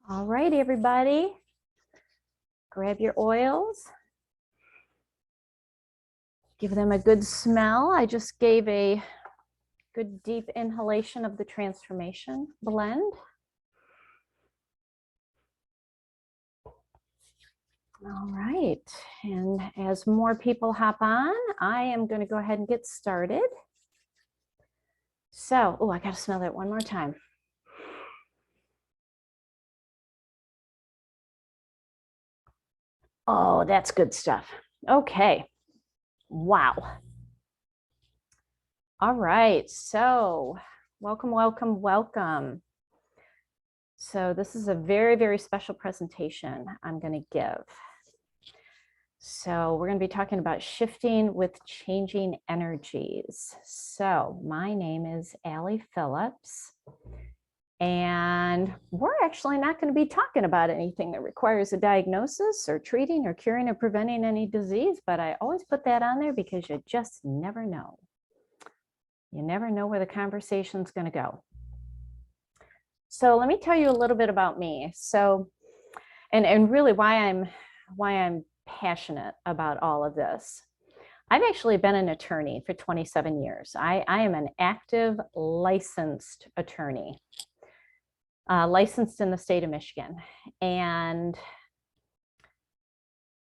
All right, everybody, grab your oils. Give them a good smell. I just gave a good deep inhalation of the transformation blend. All right, and as more people hop on, I am going to go ahead and get started. So, oh, I got to smell that one more time. Oh, that's good stuff. Okay. Wow. All right. So, welcome, welcome, welcome. So, this is a very, very special presentation I'm going to give. So, we're going to be talking about shifting with changing energies. So, my name is Allie Phillips. And we're actually not going to be talking about anything that requires a diagnosis or treating or curing or preventing any disease, but I always put that on there because you just never know. You never know where the conversation's going to go. So let me tell you a little bit about me. So, and really why I'm passionate about all of this. I've actually been an attorney for 27 years. I am an active licensed attorney. Licensed in the state of Michigan. And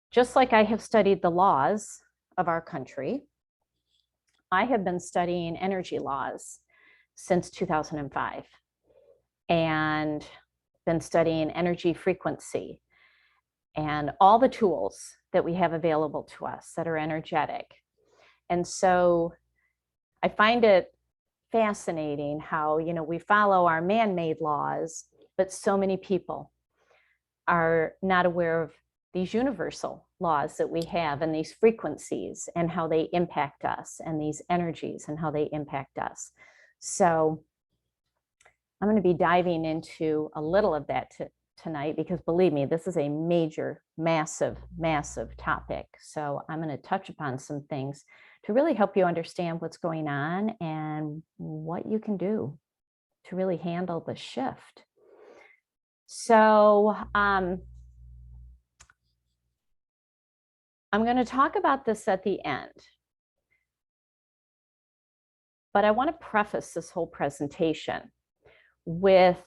just like I have studied the laws of our country, I have been studying energy laws since 2005 and been studying energy frequency and all the tools that we have available to us that are energetic. And so I find it fascinating how, we follow our man-made laws, but so many people are not aware of these universal laws that we have and these frequencies and how they impact us and these energies and how they impact us. So I'm going to be diving into a little of that tonight because believe me, this is a major, massive, massive topic. So I'm going to touch upon some things to really help you understand what's going on and what you can do to really handle the shift. So I'm going to talk about this at the end, but I want to preface this whole presentation with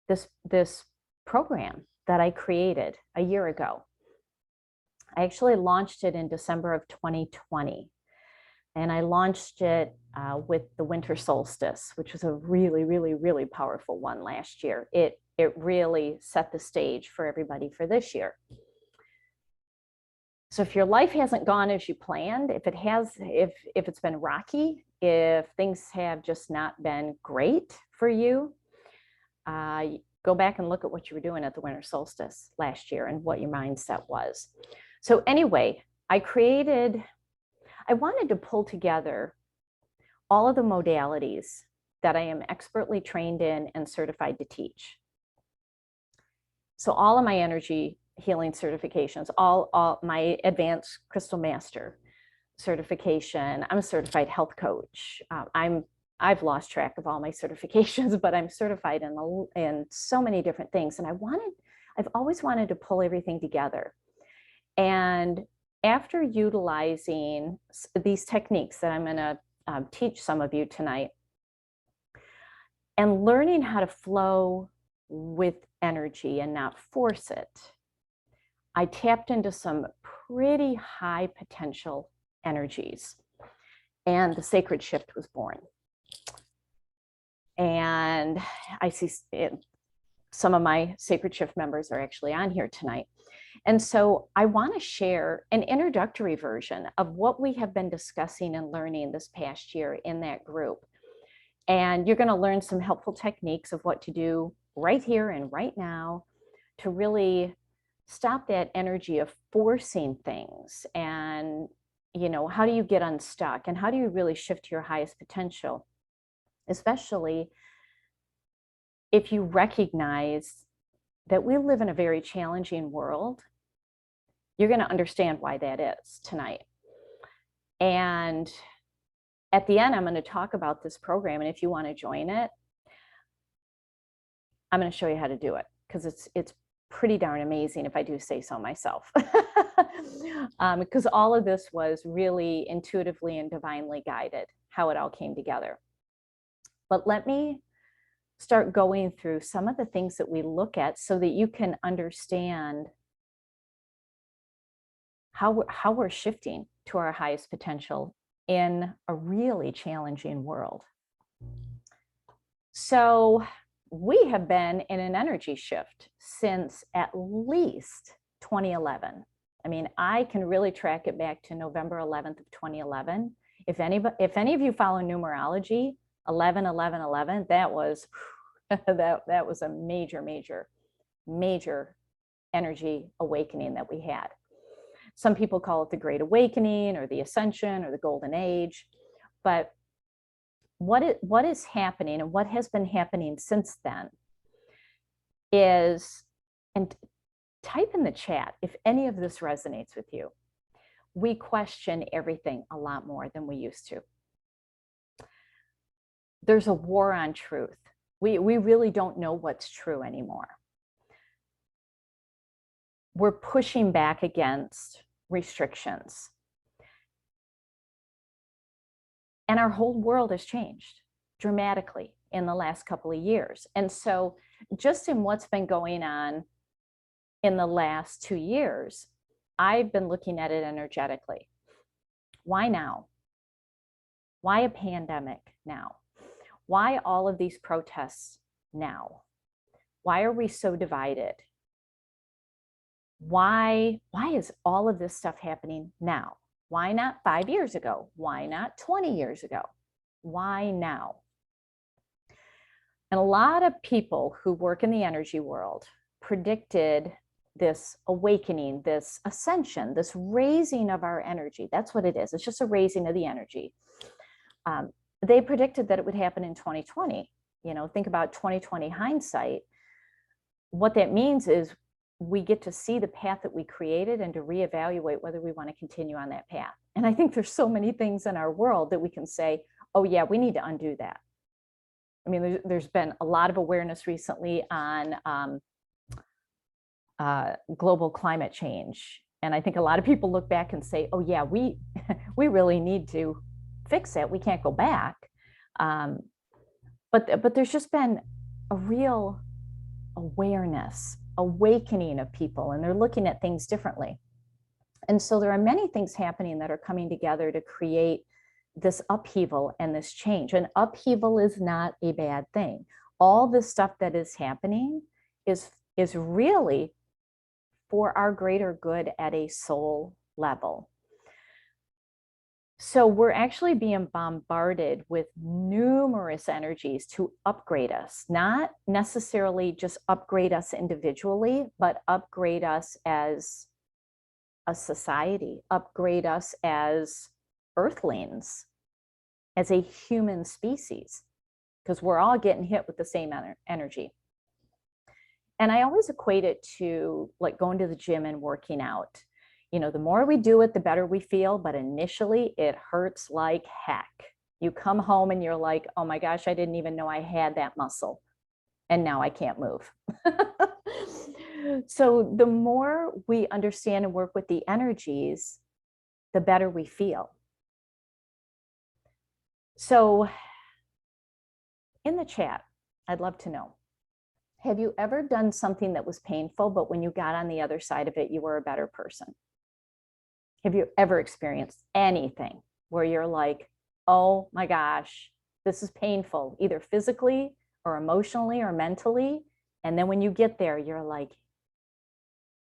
this program that I created a year ago. I actually launched it in December of 2020. And I launched it with the winter solstice, which was a really, really, really powerful one last year. It really set the stage for everybody for this year. So if your life hasn't gone as you planned, if it's been rocky, if things have just not been great for you, go back and look at what you were doing at the winter solstice last year and what your mindset was. So anyway, I wanted to pull together all of the modalities that I am expertly trained in and certified to teach. So all of my energy healing certifications, all my advanced crystal master certification, I'm a certified health coach. I've lost track of all my certifications, but I'm certified in so many different things. And I've always wanted to pull everything together. And after utilizing these techniques that I'm going to teach some of you tonight and learning how to flow with energy and not force it, I tapped into some pretty high potential energies and the sacred shift was born. And I see some of my sacred shift members are actually on here tonight. And so I want to share an introductory version of what we have been discussing and learning this past year in that group. And you're going to learn some helpful techniques of what to do right here and right now to really stop that energy of forcing things. And, how do you get unstuck and how do you really shift to your highest potential, especially if you recognize that we live in a very challenging world. You're going to understand why that is tonight. And at the end, I'm going to talk about this program. And if you want to join it, I'm going to show you how to do it. because it's pretty darn amazing, if I do say so myself. Because all of this was really intuitively and divinely guided, how it all came together. But let me start going through some of the things that we look at so that you can understand how we're shifting to our highest potential in a really challenging world. So we have been in an energy shift since at least 2011. I mean, I can really track it back to November 11th of 2011. If any of you follow numerology, 11, 11, 11, that was that was a major, major, major energy awakening that we had. Some people call it the Great Awakening or the Ascension or the Golden Age. But what is happening and what has been happening since then is, and type in the chat if any of this resonates with you, we question everything a lot more than we used to. There's a war on truth. We really don't know what's true anymore. We're pushing back against restrictions. And our whole world has changed dramatically in the last couple of years. And so just in what's been going on in the last 2 years, I've been looking at it energetically. Why now? Why a pandemic now? Why all of these protests now? Why are we so divided? Why is all of this stuff happening now? Why not 5 years ago? Why not 20 years ago? Why now? And a lot of people who work in the energy world predicted this awakening, this ascension, this raising of our energy. That's what it is. It's just a raising of the energy. They predicted that it would happen in 2020. You know, think about 2020 hindsight. What that means is we get to see the path that we created and to reevaluate whether we want to continue on that path. And I think there's so many things in our world that we can say, oh yeah, we need to undo that. I mean, there's been a lot of awareness recently on global climate change. And I think a lot of people look back and say, oh yeah, we really need to fix it. We can't go back. But there's just been a real awareness, awakening of people, and they're looking at things differently. And so there are many things happening that are coming together to create this upheaval and this change. And upheaval is not a bad thing. All the stuff that is happening is really for our greater good at a soul level. So we're actually being bombarded with numerous energies to upgrade us, not necessarily just upgrade us individually, but upgrade us as a society, upgrade us as earthlings, as a human species, because we're all getting hit with the same energy. And I always equate it to like going to the gym and working out. You know, the more we do it, the better we feel, but initially it hurts like heck. You come home and you're like, oh my gosh, I didn't even know I had that muscle. And now I can't move. So the more we understand and work with the energies, the better we feel. So in the chat, I'd love to know, have you ever done something that was painful, but when you got on the other side of it, you were a better person? Have you ever experienced anything where you're like, oh my gosh, this is painful, either physically or emotionally or mentally? And then when you get there, you're like,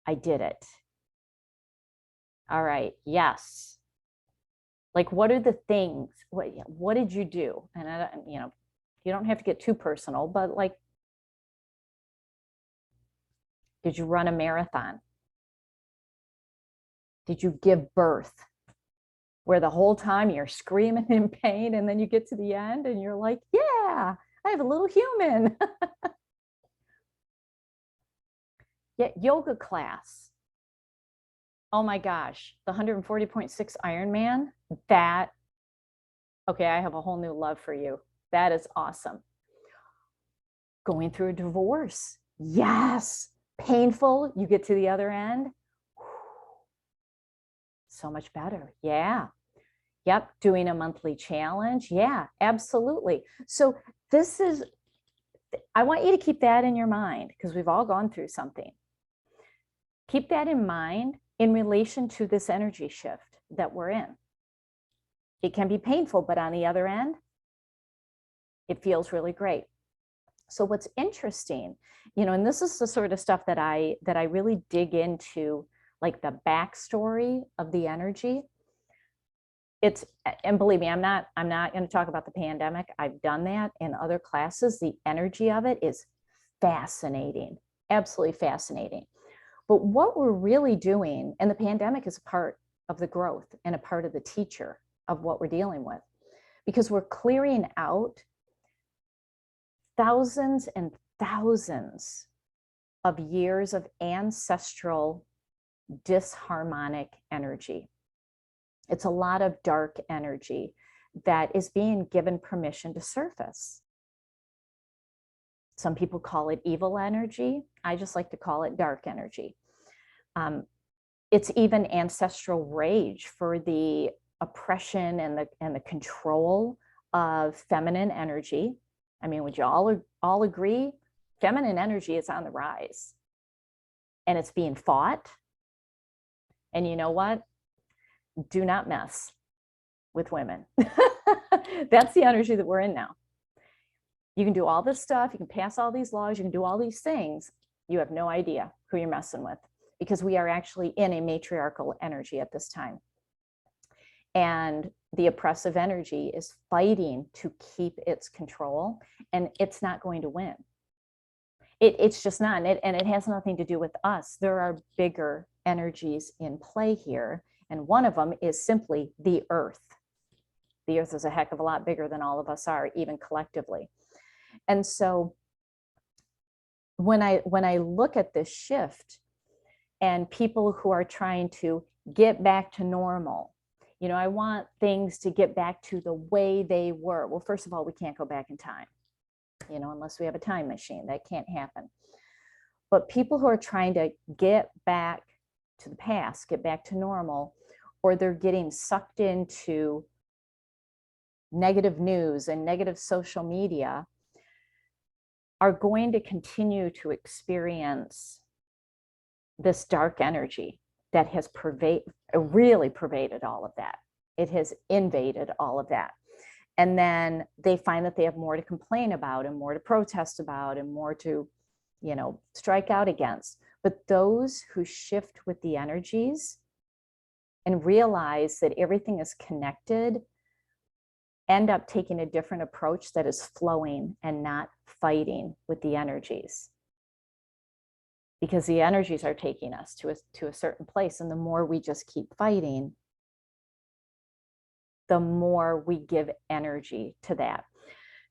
I did it. All right, yes. Like, what are the things? What did you do? And you know, you don't have to get too personal, but like, did you run a marathon? Did you give birth? Where the whole time you're screaming in pain, and then you get to the end and you're like, yeah, I have a little human. Yet yoga class. Oh my gosh, the 140.6 Ironman, that, okay, I have a whole new love for you. That is awesome. Going through a divorce Yes. Painful. You get to the other end. So much better. Yeah. Yep. Doing a monthly challenge. Yeah, absolutely. So this is, I want you to keep that in your mind because we've all gone through something. Keep that in mind in relation to this energy shift that we're in. It can be painful, but on the other end, it feels really great. So what's interesting, and this is the sort of stuff that I really dig into, like the backstory of the energy. And believe me, I'm not going to talk about the pandemic. I've done that in other classes. The energy of it is fascinating, absolutely fascinating. But what we're really doing, and the pandemic is a part of the growth and a part of the teacher of what we're dealing with, because we're clearing out thousands and thousands of years of ancestral disharmonic energy. It's a lot of dark energy that is being given permission to surface. Some people call it evil energy. I just like to call it dark energy. It's even ancestral rage for the oppression and the control of feminine energy. I mean, would you all agree? Feminine energy is on the rise and it's being fought. And you know what? Do not mess with women. That's the energy that we're in now. You can do all this stuff. You can pass all these laws. You can do all these things. You have no idea who you're messing with because we are actually in a matriarchal energy at this time. And the oppressive energy is fighting to keep its control, and it's not going to win. It's just not, and it has nothing to do with us. There are bigger energies in play here, and one of them is simply the earth. The earth is a heck of a lot bigger than all of us are, even collectively. And so when I look at this shift and people who are trying to get back to normal, I want things to get back to the way they were. Well, first of all, we can't go back in time, unless we have a time machine. That can't happen. But people who are trying to get back to the past, get back to normal, or they're getting sucked into negative news and negative social media, are going to continue to experience this dark energy that has really pervaded all of that. It has invaded all of that. And then they find that they have more to complain about and more to protest about and more to, strike out against. But those who shift with the energies and realize that everything is connected end up taking a different approach that is flowing and not fighting with the energies. Because the energies are taking us to a certain place. And the more we just keep fighting, the more we give energy to that.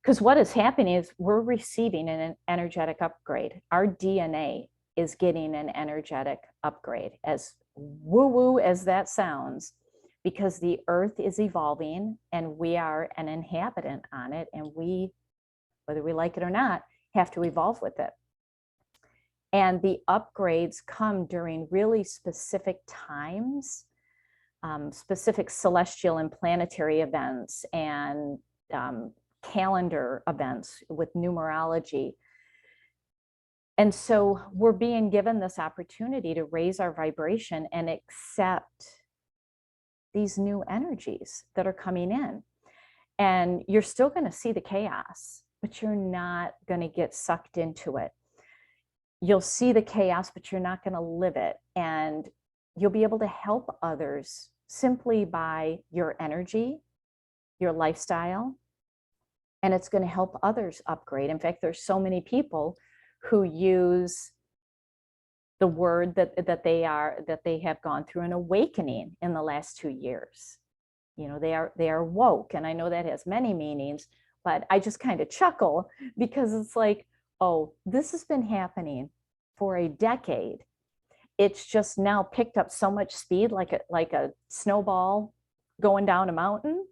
Because what is happening is we're receiving an energetic upgrade. Our DNA is getting an energetic upgrade, as woo-woo as that sounds, because the earth is evolving and we are an inhabitant on it. And we, whether we like it or not, have to evolve with it. And the upgrades come during really specific times, specific celestial and planetary events and calendar events with numerology. And so we're being given this opportunity to raise our vibration and accept these new energies that are coming in. And you're still going to see the chaos, but you're not going to get sucked into it. You'll see the chaos, but you're not going to live it. And you'll be able to help others simply by your energy, your lifestyle, and it's going to help others upgrade. In fact, there's so many people who use the word that they have gone through an awakening in the last 2 years. They are woke, and I know that has many meanings, but I just kind of chuckle because it's like, oh, this has been happening for a decade. It's just now picked up so much speed, like a snowball going down a mountain.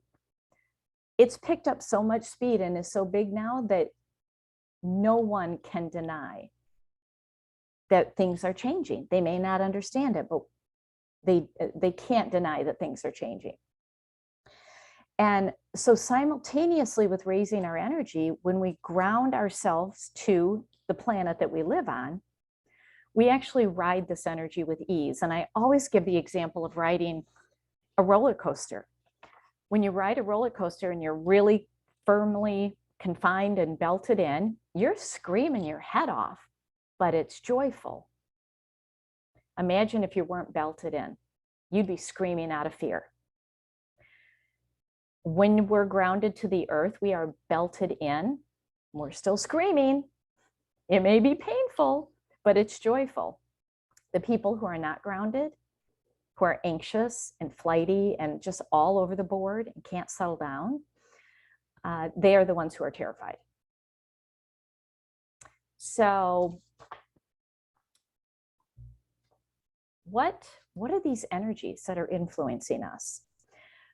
It's picked up so much speed and is so big now that no one can deny that things are changing. They may not understand it, but they can't deny that things are changing. And so simultaneously with raising our energy, when we ground ourselves to the planet that we live on, we actually ride this energy with ease. And I always give the example of riding a roller coaster. When you ride a roller coaster and you're really firmly confined and belted in, you're screaming your head off, but it's joyful. Imagine if you weren't belted in, you'd be screaming out of fear. When we're grounded to the earth, we are belted in, we're still screaming. It may be painful, but it's joyful. The people who are not grounded, who are anxious and flighty and just all over the board and can't settle down, they are the ones who are terrified. So what are these energies that are influencing us?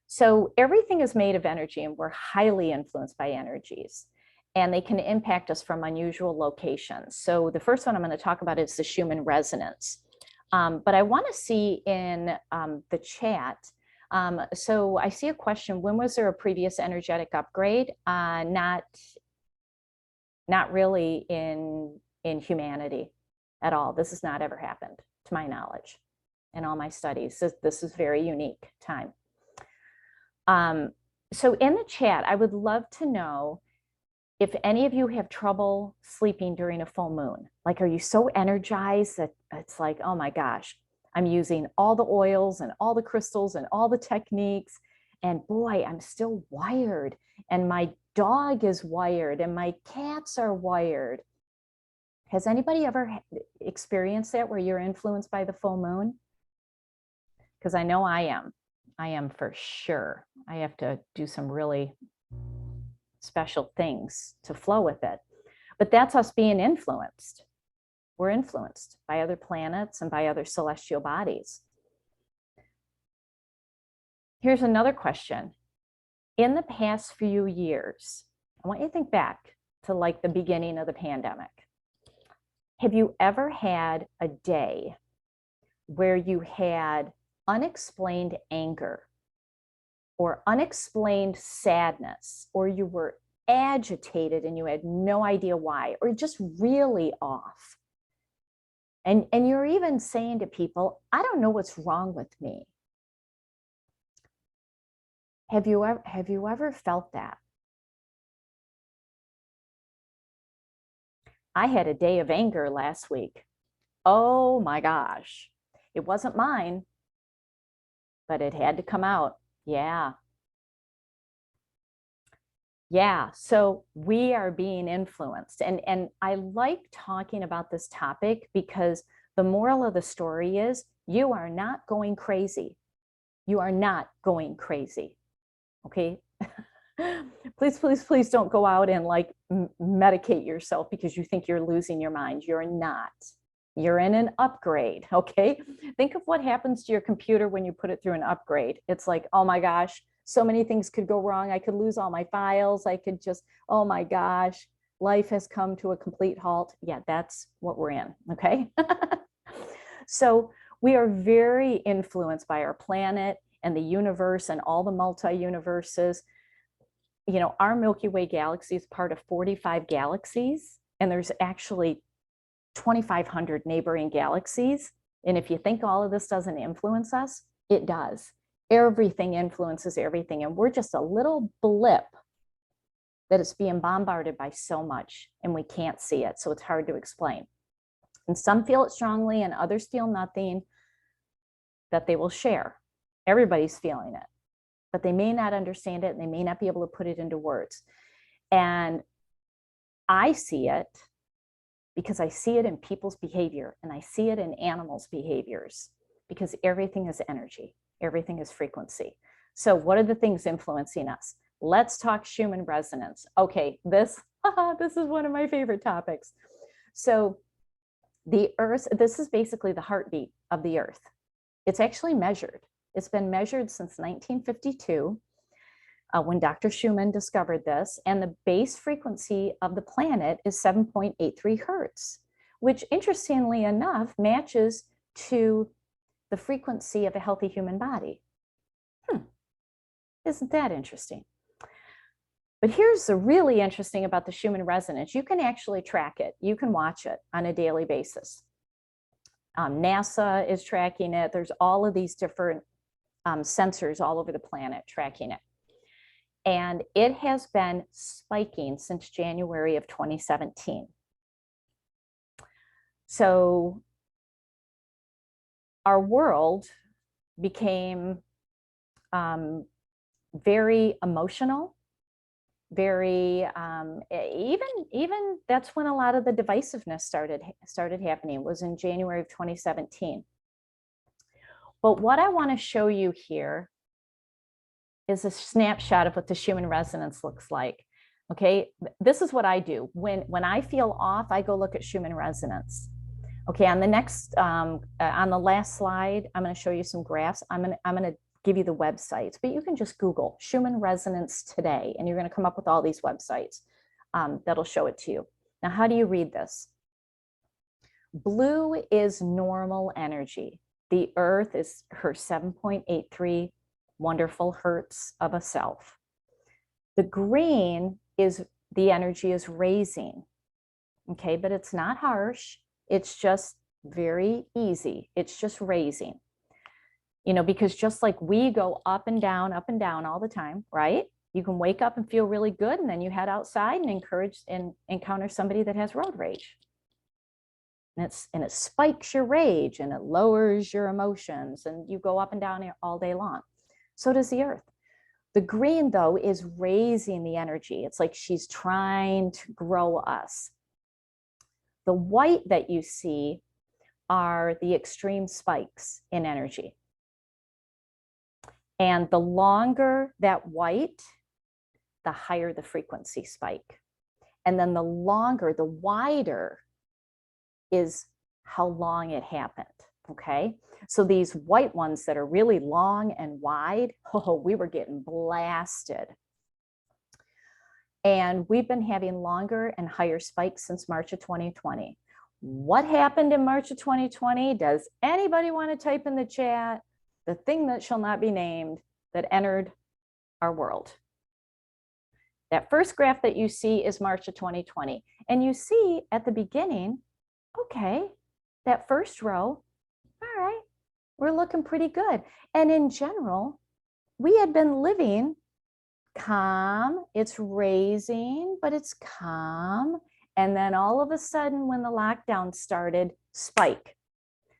So everything is made of energy, and we're highly influenced by energies, and they can impact us from unusual locations. So the first one I'm going to talk about is the Schumann resonance. But I want to see in the chat. So I see a question: when was there a previous energetic upgrade? Not really in humanity at all. This has not ever happened, to my knowledge, in all my studies. This is very unique time. So in the chat, I would love to know if any of you have trouble sleeping during a full moon. Like, are you so energized that it's like, oh my gosh, I'm using all the oils and all the crystals and all the techniques, and boy, I'm still wired, and my dog is wired, and my cats are wired. Has anybody ever experienced that, where you're influenced by the full moon? Because I know I am. I am for sure. I have to do some really special things to flow with it. But that's us being influenced. We're influenced by other planets and by other celestial bodies. Here's another question. In the past few years, I want you to think back to like the beginning of the pandemic. Have you ever had a day where you had unexplained anger or unexplained sadness, or you were agitated and you had no idea why, or just really off? And you're even saying to people, I don't know what's wrong with me. Have you ever felt that? I had a day of anger last week. Oh my gosh. It wasn't mine, but it had to come out. Yeah. Yeah, so we are being influenced. And I like talking about this topic because the moral of the story is you are not going crazy. You are not going crazy. Okay? Please, please, please don't go out and like medicate yourself because you think you're losing your mind. You're not. You're in an upgrade, okay? Think of what happens to your computer when you put it through an upgrade. It's like, oh my gosh, so many things could go wrong. I could lose all my files. I could just, oh my gosh, life has come to a complete halt. Yeah, that's what we're in, okay? So we are very influenced by our planet and the universe and all the multi-universes. You know, our Milky Way galaxy is part of 45 galaxies, and there's actually 2,500 neighboring galaxies. And if you think all of this doesn't influence us, it does. Everything influences everything. And we're just a little blip that is being bombarded by so much, and we can't see it. So it's hard to explain. And some feel it strongly and others feel nothing that they will share. Everybody's feeling it, but they may not understand it and they may not be able to put it into words. And I see it because I see it in people's behavior, and I see it in animals' behaviors, because everything is energy, everything is frequency. So what are the things influencing us? Let's talk Schumann resonance. Okay, this is one of my favorite topics. So the Earth, this is basically the heartbeat of the Earth. It's actually measured. It's been measured since 1952. When Dr. Schumann discovered this, and the base frequency of the planet is 7.83 hertz, which interestingly enough matches to the frequency of a healthy human body. Isn't that interesting? But here's the really interesting about the Schumann resonance. You can actually track it. You can watch it on a daily basis. NASA is tracking it. There's all of these different sensors all over the planet tracking it. And it has been spiking since January of 2017. So our world became very emotional, very even that's when a lot of the divisiveness started happening, was in January of 2017. But what I want to show you here is a snapshot of what the Schumann resonance looks like. Okay, this is what I do when I feel off. I go look at Schumann resonance. Okay, on the next on the last slide, I'm going to show you some graphs. I'm going to give you the websites, but you can just Google Schumann resonance today, and you're going to come up with all these websites that'll show it to you. Now, how do you read this? Blue is normal energy. The Earth is her 7.83 wonderful hertz of a self. The green is the energy is raising. Okay, but it's not harsh. It's just very easy. It's just raising. You know, because just like we go up and down all the time, right? You can wake up and feel really good, and then you head outside and encounter somebody that has road rage. And it spikes your rage and it lowers your emotions, and you go up and down all day long. So does the Earth. The green, though, is raising the energy. It's like she's trying to grow us. The white that you see are the extreme spikes in energy. And the longer that white, the higher the frequency spike. And then the wider is how long it happened, okay? So these white ones that are really long and wide, we were getting blasted. And we've been having longer and higher spikes since March of 2020. What happened in March of 2020? Does anybody want to type in the chat the thing that shall not be named that entered our world? That first graph that you see is March of 2020. And you see at the beginning, okay, that first row, all right, we're looking pretty good. And in general, we had been living calm. It's raising, but it's calm. And then all of a sudden, when the lockdown started, spike,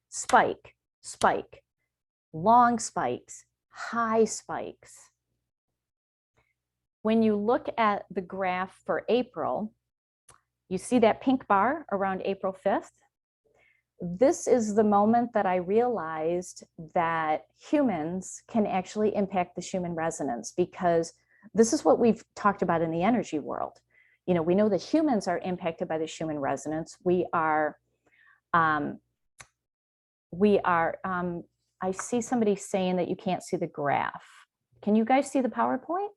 spike, spike, long spikes, high spikes. When you look at the graph for April, you see that pink bar around April 5th. This is the moment that I realized that humans can actually impact the Schumann resonance, because this is what we've talked about in the energy world. You know, we know that humans are impacted by the Schumann resonance. I see somebody saying that you can't see the graph. Can you guys see the PowerPoint?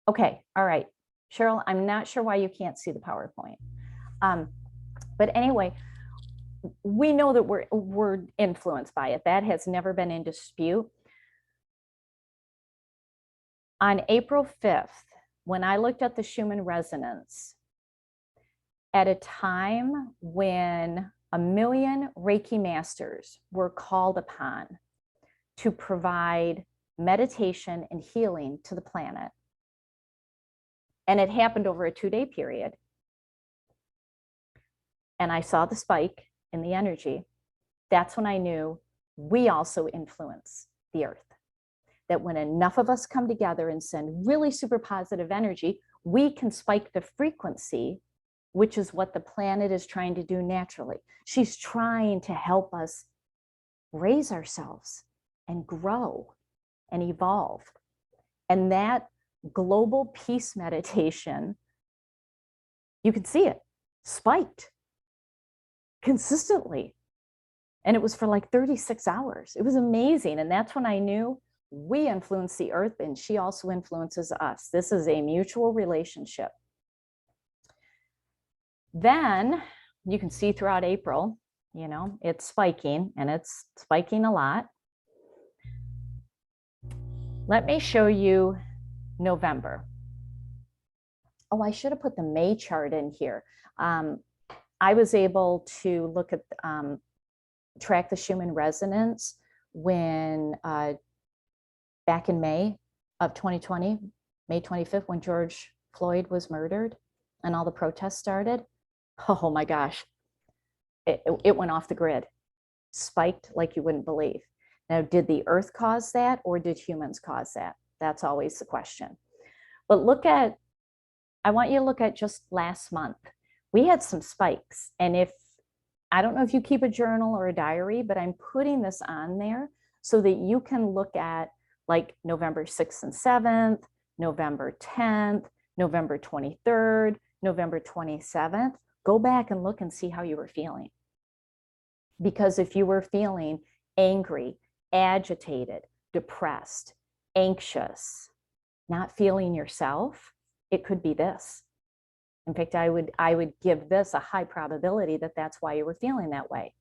Okay, all right. Cheryl, I'm not sure why you can't see the PowerPoint. But anyway, we know that we're influenced by it. That has never been in dispute. On April 5th, when I looked at the Schumann resonance, at a time when 1 million Reiki masters were called upon to provide meditation and healing to the planet, and it happened over a 2-day period, and I saw the spike in the energy, that's when I knew we also influence the Earth. That when enough of us come together and send really super positive energy, we can spike the frequency, which is what the planet is trying to do naturally. She's trying to help us raise ourselves and grow and evolve. And that global peace meditation, you can see it spiked consistently. And it was for like 36 hours. It was amazing. And that's when I knew we influence the Earth, and she also influences us. This is a mutual relationship. Then You can see throughout April, you know, it's spiking, and it's spiking a lot. Let me show you November. Oh, I should have put the May chart in here. I was able to look at, track the Schumann resonance when back in May of 2020, May 25th, when George Floyd was murdered and all the protests started. Oh my gosh, it went off the grid, spiked like you wouldn't believe. Now, did the earth cause that, or did humans cause that? That's always the question. But look at, I want you to look at just last month. We had some spikes. And if, I don't know if you keep a journal or a diary, but I'm putting this on there so that you can look at like November 6th and 7th, November 10th, November 23rd, November 27th. Go back and look and see how you were feeling. Because if you were feeling angry, agitated, depressed, anxious, not feeling yourself, it could be this. In fact, I would give this a high probability that that's why you were feeling that way.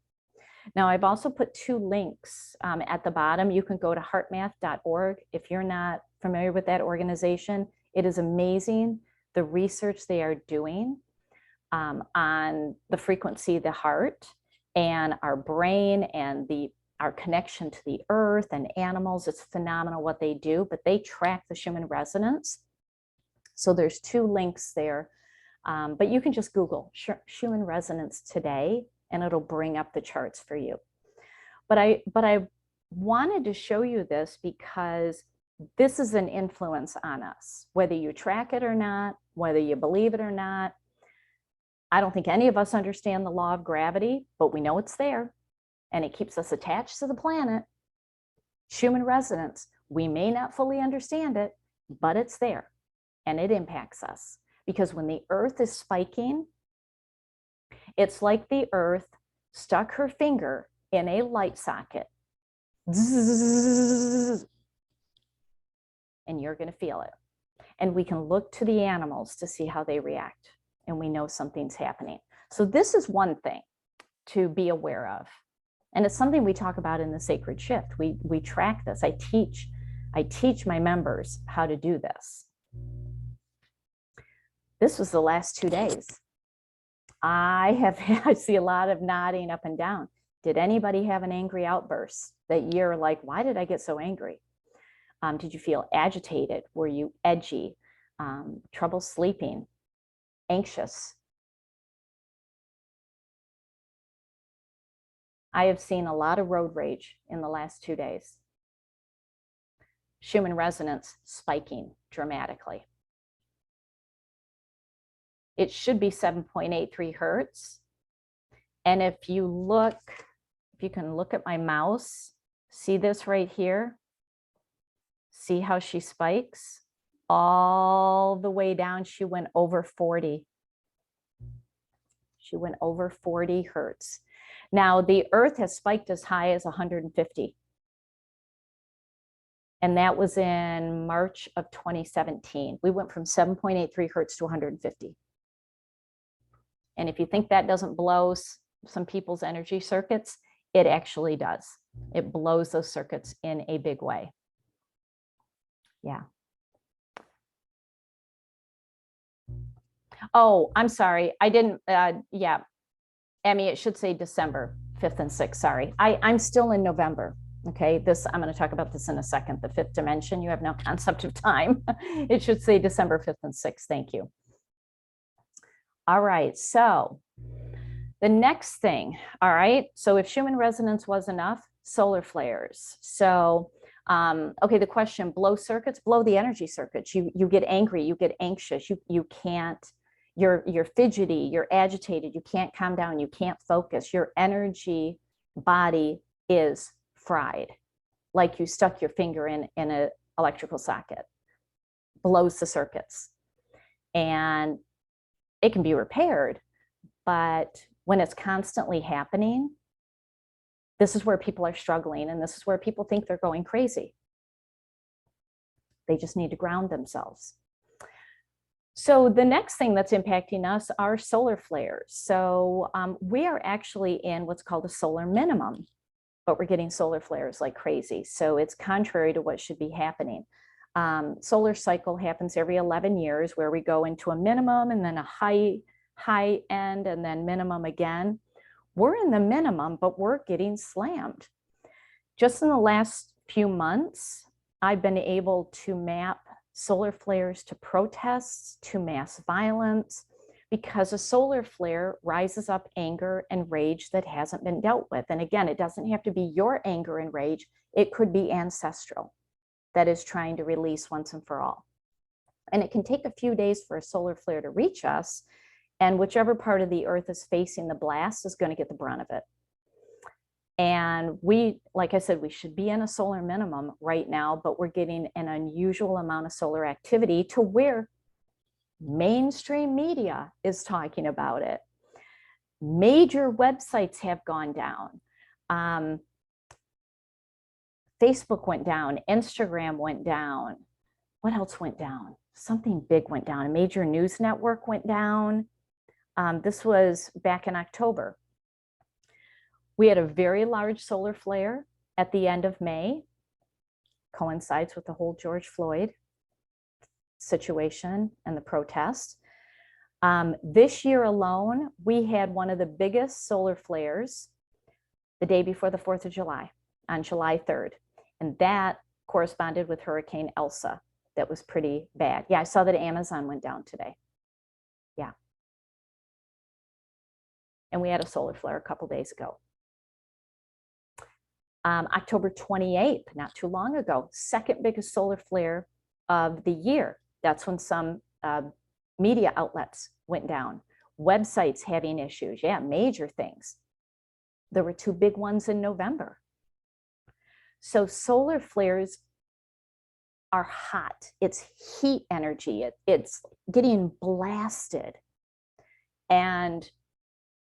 Now, I've also put 2 links at the bottom. You can go to heartmath.org. If you're not familiar with that organization, it is amazing the research they are doing on the frequency of the heart and our brain and our connection to the earth and animals. It's phenomenal what they do, but they track the Schumann resonance. So there's 2 links there, but you can just Google Schumann resonance today and it'll bring up the charts for you. But I wanted to show you this because this is an influence on us, whether you track it or not, whether you believe it or not. I don't think any of us understand the law of gravity, but we know it's there and it keeps us attached to the planet. Schumann resonance, we may not fully understand it, but it's there and it impacts us. Because when the earth is spiking, it's like the earth stuck her finger in a light socket. And you're going to feel it. And we can look to the animals to see how they react. And we know something's happening. So this is one thing to be aware of. And it's something we talk about in the Sacred Shift. We track this. I teach my members how to do this. This was the last 2 days. I see a lot of nodding up and down. Did anybody have an angry outburst that you're like, why did I get so angry? Did you feel agitated? Were you edgy? Trouble sleeping? Anxious? I have seen a lot of road rage in the last 2 days. Schumann resonance spiking dramatically. It should be 7.83 hertz. And if you can look at my mouse, see this right here? See how she spikes? All the way down, she went over 40. She went over 40 hertz. Now, the earth has spiked as high as 150. And that was in March of 2017. We went from 7.83 hertz to 150. And if you think that doesn't blow some people's energy circuits, it actually does. It blows those circuits in a big way. Yeah. Oh, I'm sorry. I didn't, yeah. Emmy, it should say December 5th and 6th. Sorry. I'm still in November. Okay. I'm going to talk about this in a second. The 5th dimension, you have no concept of time. It should say December 5th and 6th. Thank you. All right. So the next thing, all right. So if Schumann resonance was enough, solar flares. So, okay, the question, blow circuits, blow the energy circuits. You get angry, you get anxious, you can't, you're fidgety, you're agitated, you can't calm down, you can't focus. Your energy body is fried, like you stuck your finger in an electrical socket, blows the circuits. And it can be repaired, but when it's constantly happening, this is where people are struggling, and this is where people think they're going crazy. They just need to ground themselves. So the next thing that's impacting us are solar flares. So we are actually in what's called a solar minimum, but we're getting solar flares like crazy. So it's contrary to what should be happening. Solar cycle happens every 11 years where we go into a minimum and then a high end and then minimum again. We're in the minimum, but we're getting slammed. Just in the last few months, I've been able to map solar flares to protests, to mass violence, because a solar flare rises up anger and rage that hasn't been dealt with. And again, it doesn't have to be your anger and rage. It could be ancestral that is trying to release once and for all. And it can take a few days for a solar flare to reach us. And whichever part of the earth is facing the blast is going to get the brunt of it. And we, like I said, we should be in a solar minimum right now, but we're getting an unusual amount of solar activity to where mainstream media is talking about it. Major websites have gone down. Facebook went down, Instagram went down. What else went down? Something big went down. A major news network went down. This was back in October. We had a very large solar flare at the end of May, coincides with the whole George Floyd situation and the protests. This year alone, we had one of the biggest solar flares the day before the 4th of July, on July 3rd. And that corresponded with Hurricane Elsa. That was pretty bad. Yeah, I saw that Amazon went down today. Yeah. And we had a solar flare a couple days ago. October 28th, not too long ago, second biggest solar flare of the year. That's when some media outlets went down, websites having issues. Yeah, major things. There were two big ones in November. So solar flares are hot. It's heat energy. It's getting blasted. And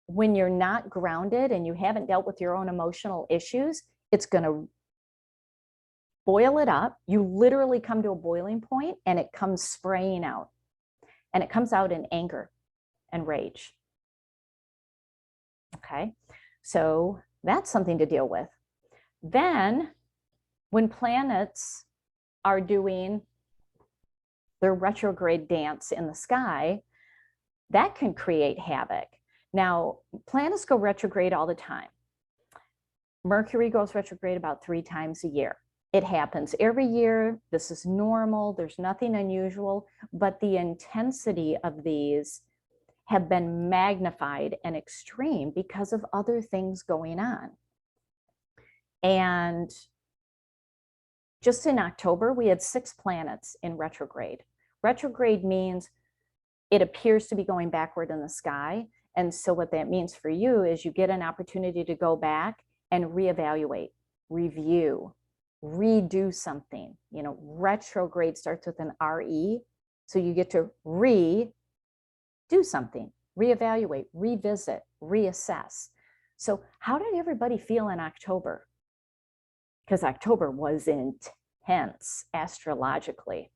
when you're not grounded and you haven't dealt with your own emotional issues, it's going to boil it up. You literally come to a boiling point and it comes spraying out. And it comes out in anger and rage. Okay, so that's something to deal with. Then when planets are doing their retrograde dance in the sky, that can create havoc. Now, planets go retrograde all the time. Mercury goes retrograde about 3 times a year. It happens every year. This is normal. There's nothing unusual, but the intensity of these have been magnified and extreme because of other things going on. And just in October, we had 6 planets in retrograde. Retrograde means it appears to be going backward in the sky. And so what that means for you is you get an opportunity to go back and reevaluate, review, redo something. You know, retrograde starts with an RE. So you get to redo something, reevaluate, revisit, reassess. So how did everybody feel in October? Because October was intense astrologically.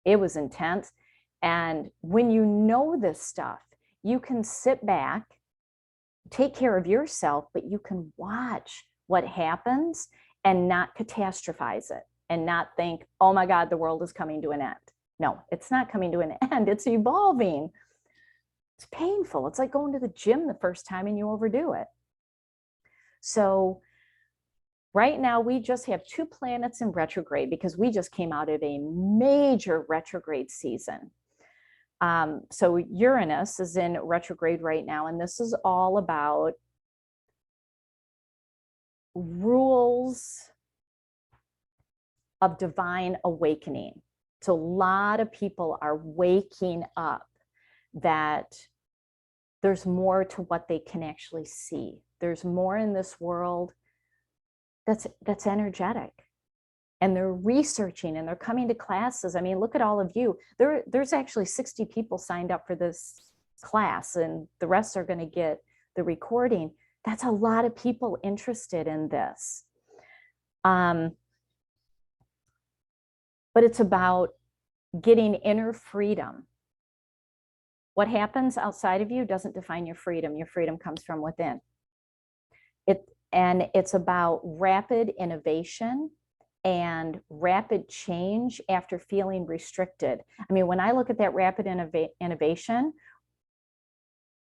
It was intense. And when you know this stuff, you can sit back, take care of yourself, but you can watch what happens and not catastrophize it and not think, oh my God, the world is coming to an end. No, it's not coming to an end. It's evolving. It's painful. It's like going to the gym the first time and you overdo it. So right now, we just have 2 planets in retrograde because we just came out of a major retrograde season. So Uranus is in retrograde right now, and this is all about rules of divine awakening. So a lot of people are waking up that there's more to what they can actually see. There's more in this world that's energetic. And they're researching and they're coming to classes. I mean, look at all of you. There's actually 60 people signed up for this class, and the rest are going to get the recording. That's a lot of people interested in this. But it's about getting inner freedom What happens outside of you doesn't define your freedom. Your freedom comes from within. And it's about rapid innovation and rapid change after feeling restricted. I mean, when I look at that rapid innovation,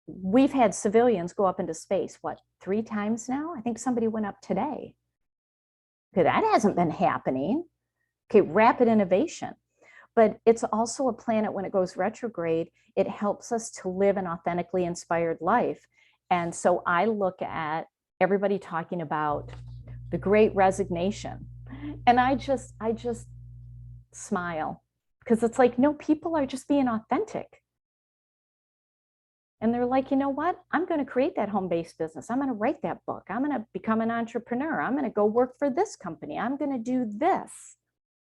we've had civilians go up into space, what, 3 times now? I think somebody went up today. Okay, that hasn't been happening. Okay, rapid innovation. But it's also a planet, when it goes retrograde, it helps us to live an authentically inspired life. And so I look at everybody talking about the great resignation. And I just smile, because it's like, no, people are just being authentic. And they're like, you know what? I'm going to create that home-based business. I'm going to write that book. I'm going to become an entrepreneur. I'm going to go work for this company. I'm going to do this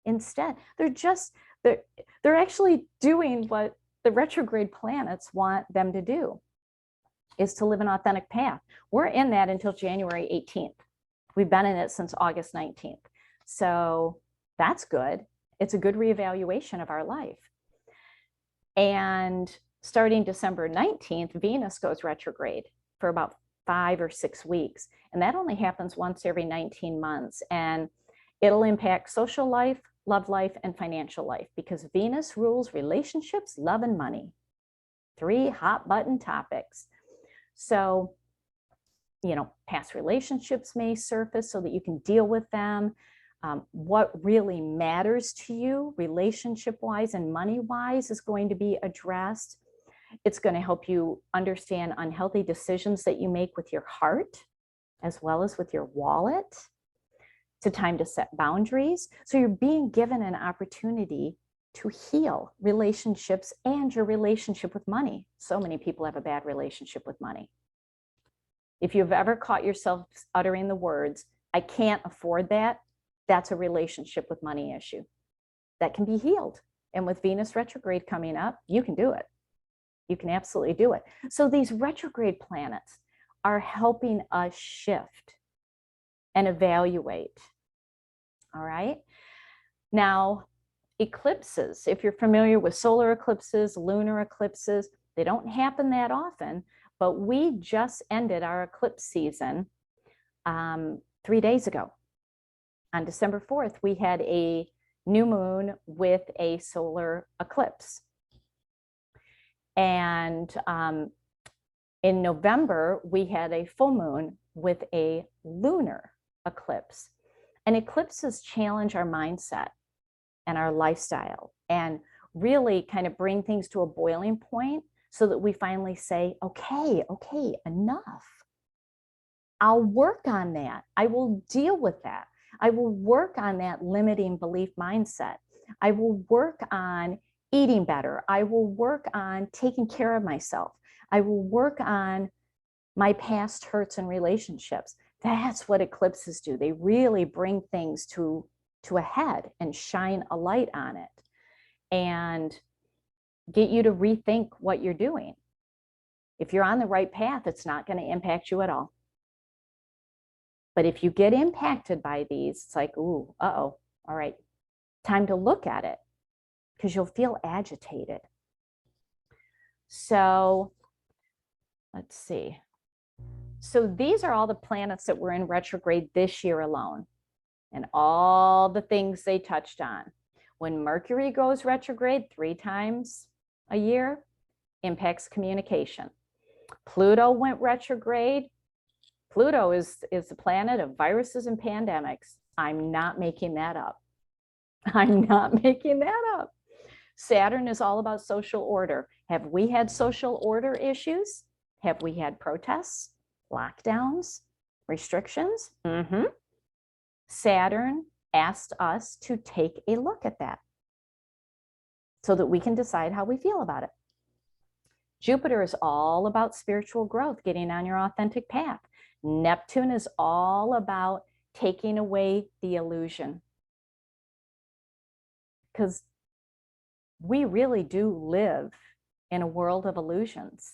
instead. They're actually doing what the retrograde planets want them to do, is to live an authentic path. We're in that until January 18th. We've been in it since August 19th. So that's good. It's a good reevaluation of our life. And starting December 19th, Venus goes retrograde for about 5 or 6 weeks. And that only happens once every 19 months. And it'll impact social life, love life, and financial life, because Venus rules relationships, love, and money. 3 hot button topics. So, you know, past relationships may surface so that you can deal with them. What really matters to you relationship-wise and money-wise is going to be addressed. It's going to help you understand unhealthy decisions that you make with your heart, as well as with your wallet. It's a time to set boundaries. So you're being given an opportunity to heal relationships and your relationship with money. So many people have a bad relationship with money. If you've ever caught yourself uttering the words, I can't afford that, that's a relationship with money issue that can be healed. And with Venus retrograde coming up, you can do it. You can absolutely do it. So these retrograde planets are helping us shift and evaluate. All right. Now, eclipses, if you're familiar with solar eclipses, lunar eclipses, they don't happen that often, but we just ended our eclipse season 3 days ago. On December 4th, we had a new moon with a solar eclipse. And in November, we had a full moon with a lunar eclipse. And eclipses challenge our mindset and our lifestyle and really kind of bring things to a boiling point so that we finally say, okay, enough. I'll work on that. I will deal with that. I will work on that limiting belief mindset. I will work on eating better. I will work on taking care of myself. I will work on my past hurts and relationships. That's what eclipses do. They really bring things to a head and shine a light on it and get you to rethink what you're doing. If you're on the right path, it's not going to impact you at all. But if you get impacted by these, it's like, ooh, uh-oh, all right, time to look at it, because you'll feel agitated. So let's see. So these are all the planets that were in retrograde this year alone, and all the things they touched on. When Mercury goes retrograde 3 times a year, impacts communication. Pluto went retrograde. Pluto is the planet of viruses and pandemics. I'm not making that up. I'm not making that up. Saturn is all about social order. Have we had social order issues? Have we had protests, lockdowns, restrictions? Saturn asked us to take a look at that so that we can decide how we feel about it. Jupiter is all about spiritual growth, getting on your authentic path. Neptune is all about taking away the illusion. Because we really do live in a world of illusions.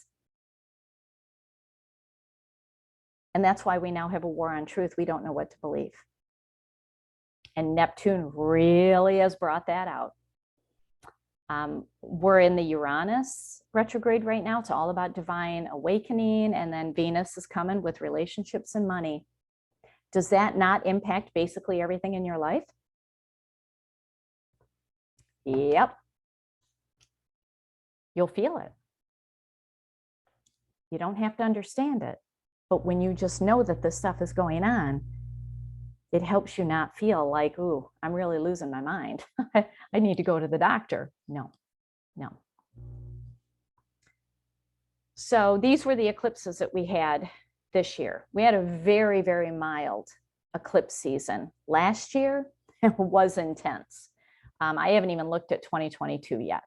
And that's why we now have a war on truth. We don't know what to believe. And Neptune really has brought that out. We're in the Uranus retrograde right now. It's all about divine awakening. And then Venus is coming with relationships and money. Does that not impact basically everything in your life? Yep. You'll feel it. You don't have to understand it. But when you just know that this stuff is going on, it helps you not feel like, ooh, I'm really losing my mind. I need to go to the doctor. No, no. So these were the eclipses that we had this year. We had a very, very mild eclipse season. Last year, it was intense. I haven't even looked at 2022 yet.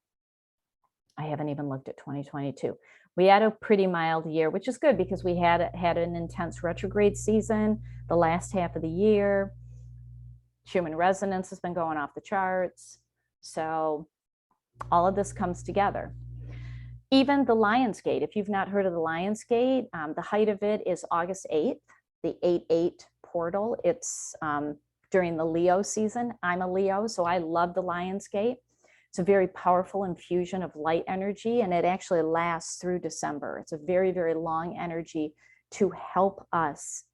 I haven't even looked at 2022. We had a pretty mild year, which is good because we had an intense retrograde season the last half of the year. Human resonance has been going off the charts. So all of this comes together. Even the Lion's Gate, if you've not heard of the Lion's Gate, the height of it is August 8th, the 8/8 portal. It's during the Leo season. I'm a Leo, so I love the Lion's Gate. It's a very powerful infusion of light energy, and it actually lasts through December. It's a very, very long energy to help us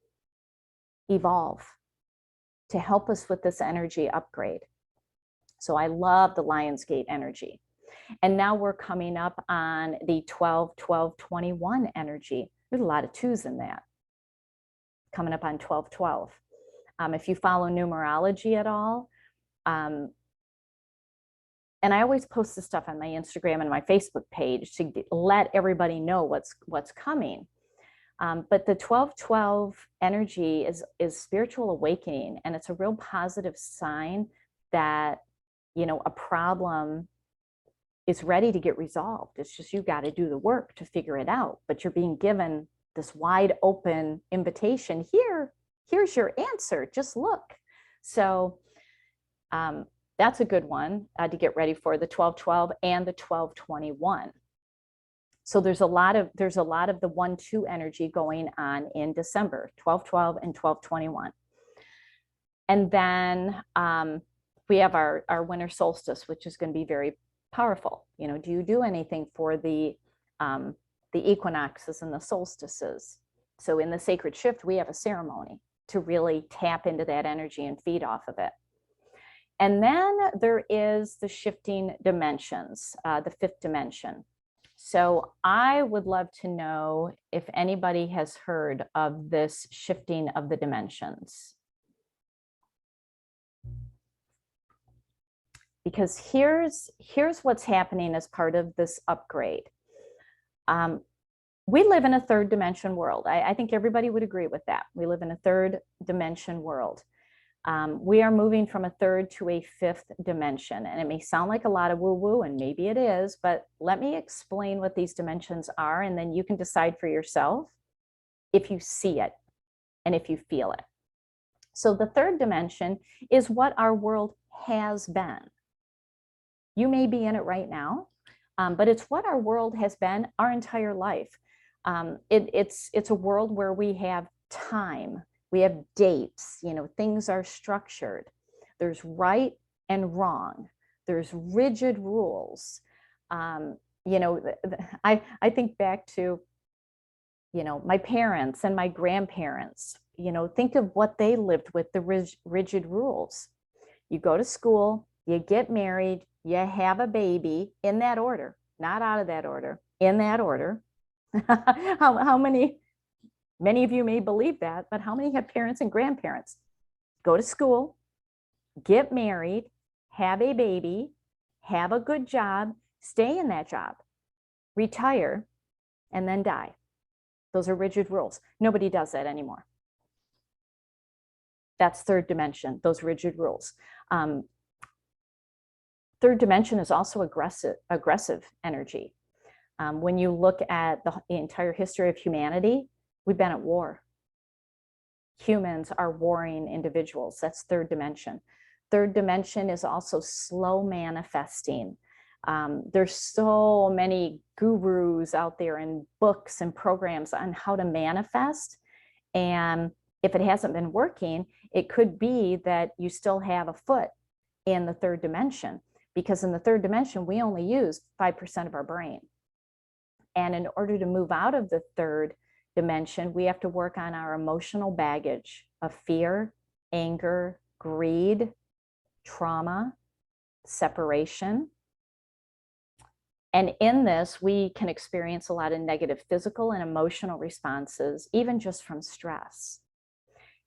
evolve, to help us with this energy upgrade. So I love the Lion's Gate energy. And now we're coming up on the 12-12-21 energy. There's a lot of twos in that. Coming up on 12-12. If you follow numerology at all, and I always post this stuff on my Instagram and my Facebook page to let everybody know what's coming. But the 12-12 energy is spiritual awakening, and it's a real positive sign that, you know, a problem is ready to get resolved. It's just you got to do the work to figure it out. But you're being given this wide open invitation. Here's your answer. Just look. So that's a good one to get ready for, the 12-12 and the 12-21. So there's a lot of the 1-2 energy going on in December, 12-12 and 12-21. And then we have our winter solstice, which is going to be very powerful. You know, do you do anything for the equinoxes and the solstices? So in the sacred shift, we have a ceremony to really tap into that energy and feed off of it. And then there is the shifting dimensions, the 5th dimension. So I would love to know if anybody has heard of this shifting of the dimensions. Because here's what's happening as part of this upgrade. We live in a 3rd dimension world. I think everybody would agree with that. We live in a 3rd dimension world. We are moving from a 3rd to a 5th dimension. And it may sound like a lot of woo-woo, and maybe it is, but let me explain what these dimensions are, and then you can decide for yourself if you see it and if you feel it. So the 3rd dimension is what our world has been. You may be in it right now, but it's what our world has been our entire life. It's a world where we have time. We have dates, you know, things are structured. There's right and wrong. There's rigid rules. You know, I think back to, you know, my parents and my grandparents. You know, think of what they lived with, the rigid rules. You go to school, you get married, you have a baby, in that order, not out of that order, in that order. How many of you may believe that, but how many have parents and grandparents? Go to school, get married, have a baby, have a good job, stay in that job, retire, and then die. Those are rigid rules. Nobody does that anymore. That's 3rd dimension, those rigid rules. 3rd dimension is also aggressive energy. When you look at the entire history of humanity, we've been at war. Humans are warring individuals. That's 3rd dimension. 3rd dimension is also slow manifesting. There's so many gurus out there and books and programs on how to manifest. And if it hasn't been working, it could be that you still have a foot in the 3rd dimension. because in the third dimension, we only use 5% of our brain. And in order to move out of the third dimension, we have to work on our emotional baggage of fear, anger, greed, trauma, separation. And in this, we can experience a lot of negative physical and emotional responses, even just from stress.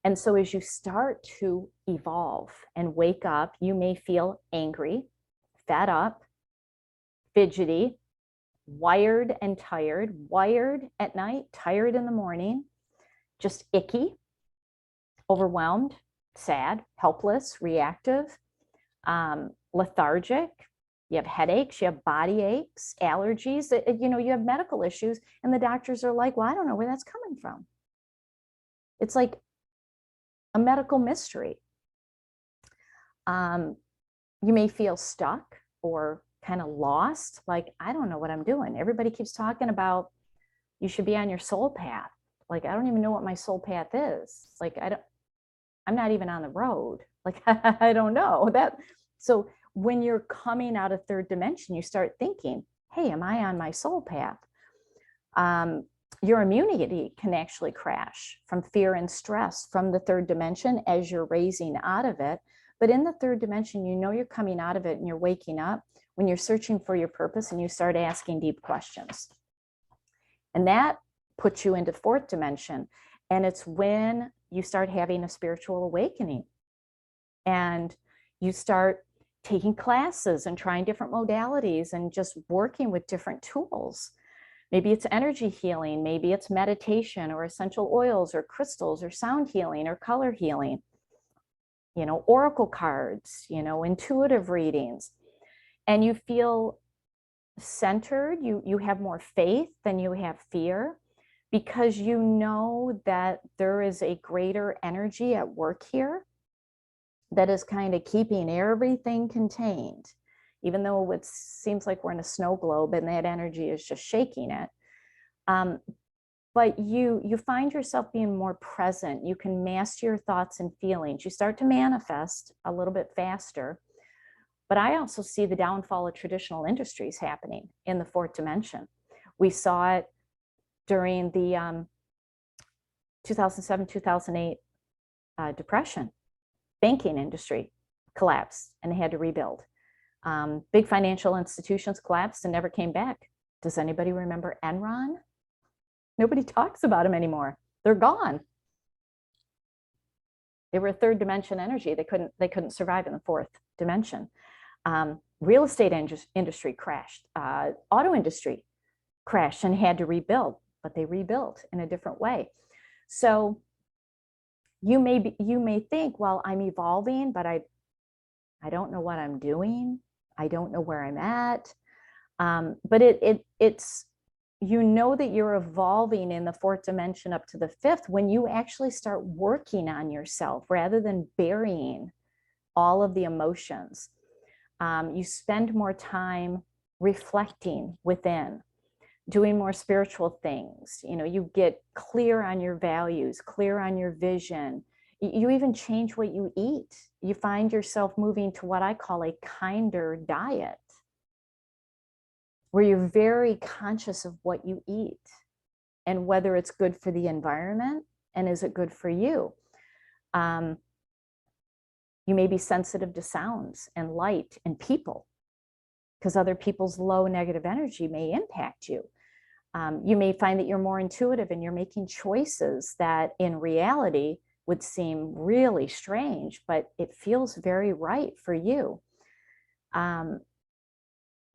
And so as you start to evolve and wake up, you may feel angry, fed up, fidgety, wired and tired, wired at night, tired in the morning, just icky, overwhelmed, sad, helpless, reactive, lethargic. You have headaches, you have body aches, allergies, you have medical issues, and the doctors are like, well, I don't know where that's coming from. It's like a medical mystery. You may feel stuck or kind of lost, like, I don't know what I'm doing. Everybody keeps talking about you should be on your soul path. Like, I don't even know what my soul path is. Like, I'm not even on the road. Like, I don't know that. So when you're coming out of third dimension, you start thinking, hey, am I on my soul path? Your immunity can actually crash from fear and stress from the third dimension as you're raising out of it. But in the third dimension, you know you're coming out of it and you're waking up when you're searching for your purpose and you start asking deep questions. And that puts you into fourth dimension. And it's when you start having a spiritual awakening and you start taking classes and trying different modalities and just working with different tools. Maybe it's energy healing, maybe it's meditation or essential oils or crystals or sound healing or color healing, oracle cards, intuitive readings. And you feel centered, you have more faith than you have fear, because you know that there is a greater energy at work here that is kind of keeping everything contained, even though it seems like we're in a snow globe and that energy is just shaking it. But you find yourself being more present. You can master your thoughts and feelings. You start to manifest a little bit faster. But I also see the downfall of traditional industries happening in the fourth dimension. We saw it during the 2007, 2008 depression. Banking industry collapsed and they had to rebuild. Big financial institutions collapsed and never came back. Does anybody remember Enron? Nobody talks about them anymore. They're gone. They were a third dimension energy. They couldn't survive in the fourth dimension. Real estate industry crashed. Auto industry crashed and had to rebuild, but they rebuilt in a different way. So you may think, well, I'm evolving, but I don't know what I'm doing. I don't know where I'm at. But it's that you're evolving in the fourth dimension up to the fifth when you actually start working on yourself rather than burying all of the emotions. You spend more time reflecting within, doing more spiritual things. You get clear on your values, clear on your vision. You even change what you eat. You find yourself moving to what I call a kinder diet, where you're very conscious of what you eat and whether it's good for the environment and is it good for you. You may be sensitive to sounds and light and people because other people's low negative energy may impact you. You may find that you're more intuitive and you're making choices that in reality would seem really strange, but it feels very right for you.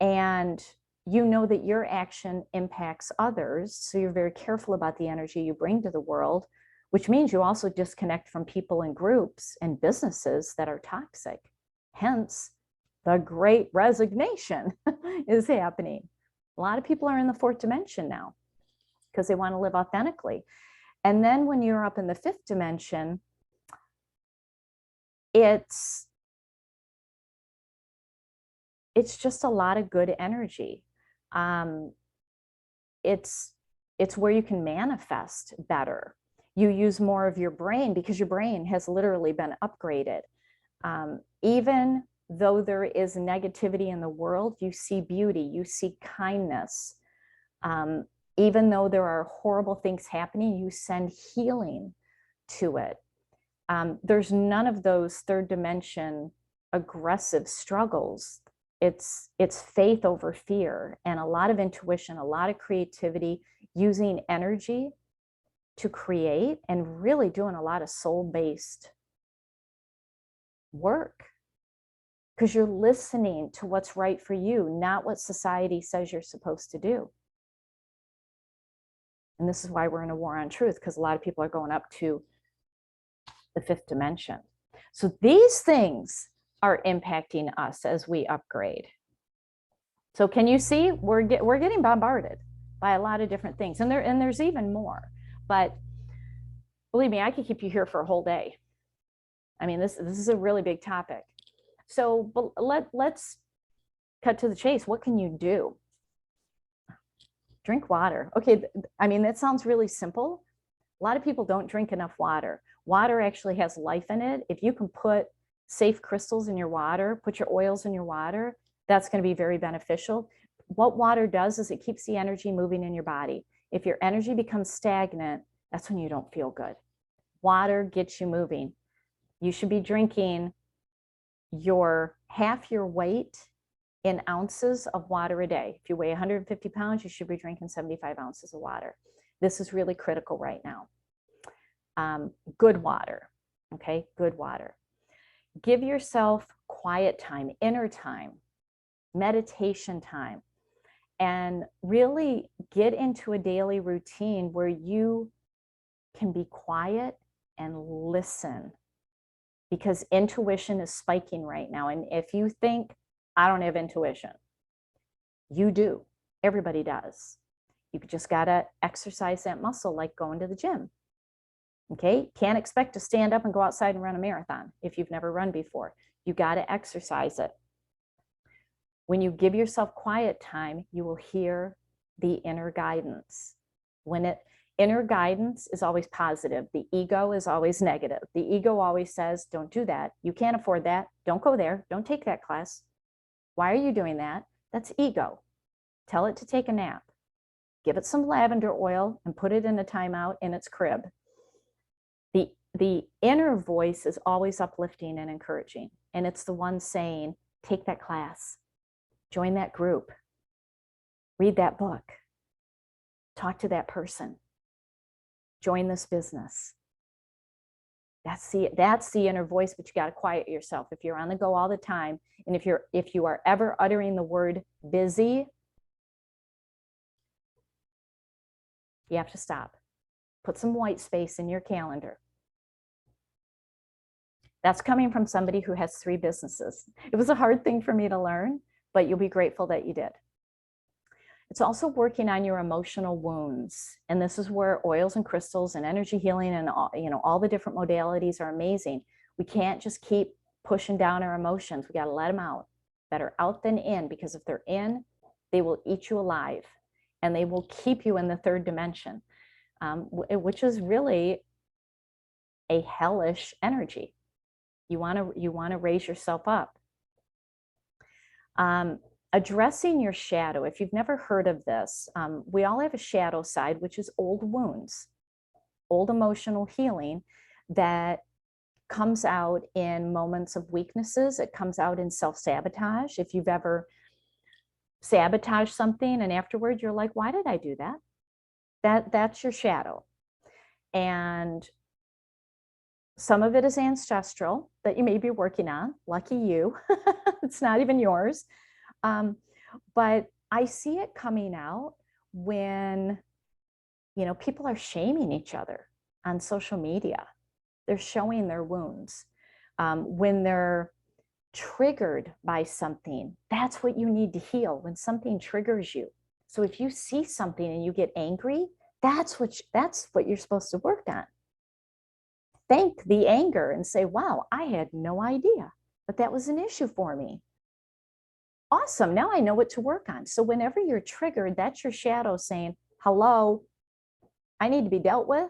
And you know that your action impacts others, so you're very careful about the energy you bring to the world, which means you also disconnect from people and groups and businesses that are toxic. Hence, the great resignation is happening. A lot of people are in the fourth dimension now because they want to live authentically. And then when you're up in the fifth dimension, it's just a lot of good energy. It's where you can manifest better. You use more of your brain because your brain has literally been upgraded. Even though there is negativity in the world, you see beauty, you see kindness. Even though there are horrible things happening, you send healing to it. There's none of those third dimension aggressive struggles. It's faith over fear, and a lot of intuition, a lot of creativity, using energy to create, and really doing a lot of soul-based work, because you're listening to what's right for you, not what society says you're supposed to do. And this is why we're in a war on truth, because a lot of people are going up to the fifth dimension. So these things are impacting us as we upgrade. So can you see, we're getting bombarded by a lot of different things, and there's even more. But believe me, I could keep you here for a whole day. I mean, this is a really big topic. So let's cut to the chase. What can you do? Drink water. Okay, I mean, that sounds really simple. A lot of people don't drink enough water. Water actually has life in it. If you can put safe crystals in your water, put your oils in your water, that's going to be very beneficial. What water does is it keeps the energy moving in your body. If your energy becomes stagnant, that's when you don't feel good. Water gets you moving. You should be drinking half your weight in ounces of water a day. If you weigh 150 pounds, you should be drinking 75 ounces of water. This is really critical right now. Good water, okay? Good water. Give yourself quiet time, inner time, meditation time, and really get into a daily routine where you can be quiet and listen, because intuition is spiking right now. And if you think, I don't have intuition, you do. Everybody does. You just got to exercise that muscle like going to the gym. Okay? Can't expect to stand up and go outside and run a marathon if you've never run before. You got to exercise it. When you give yourself quiet time, you will hear the inner guidance. Inner guidance is always positive. The ego is always negative. The ego always says, don't do that. You can't afford that. Don't go there. Don't take that class. Why are you doing that? That's ego. Tell it to take a nap. Give it some lavender oil and put it in a timeout in its crib. The inner voice is always uplifting and encouraging. And it's the one saying, take that class, join that group, read that book, talk to that person, join this business. That's the inner voice, but you got to quiet yourself. If you're on the go all the time, and if you are ever uttering the word busy, you have to stop. Put some white space in your calendar. That's coming from somebody who has 3 businesses. It was a hard thing for me to learn, but you'll be grateful that you did. It's also working on your emotional wounds. And this is where oils and crystals and energy healing and all the different modalities are amazing. We can't just keep pushing down our emotions. We got to let them out. Better out than in, because if they're in, they will eat you alive, and they will keep you in the third dimension, which is really a hellish energy. You want to raise yourself up. Addressing your shadow. If you've never heard of this, we all have a shadow side, which is old wounds, old emotional healing that comes out in moments of weaknesses. It comes out in self-sabotage. If you've ever sabotaged something and afterward you're like, why did I do that? That's your shadow. And some of it is ancestral that you may be working on. Lucky you. It's not even yours. But I see it coming out when, people are shaming each other on social media. They're showing their wounds. When they're triggered by something, that's what you need to heal, when something triggers you. So if you see something and you get angry, that's what you're supposed to work on. Thank the anger and say, wow, I had no idea, but that was an issue for me. Awesome, now I know what to work on. So whenever you're triggered, that's your shadow saying, hello, I need to be dealt with.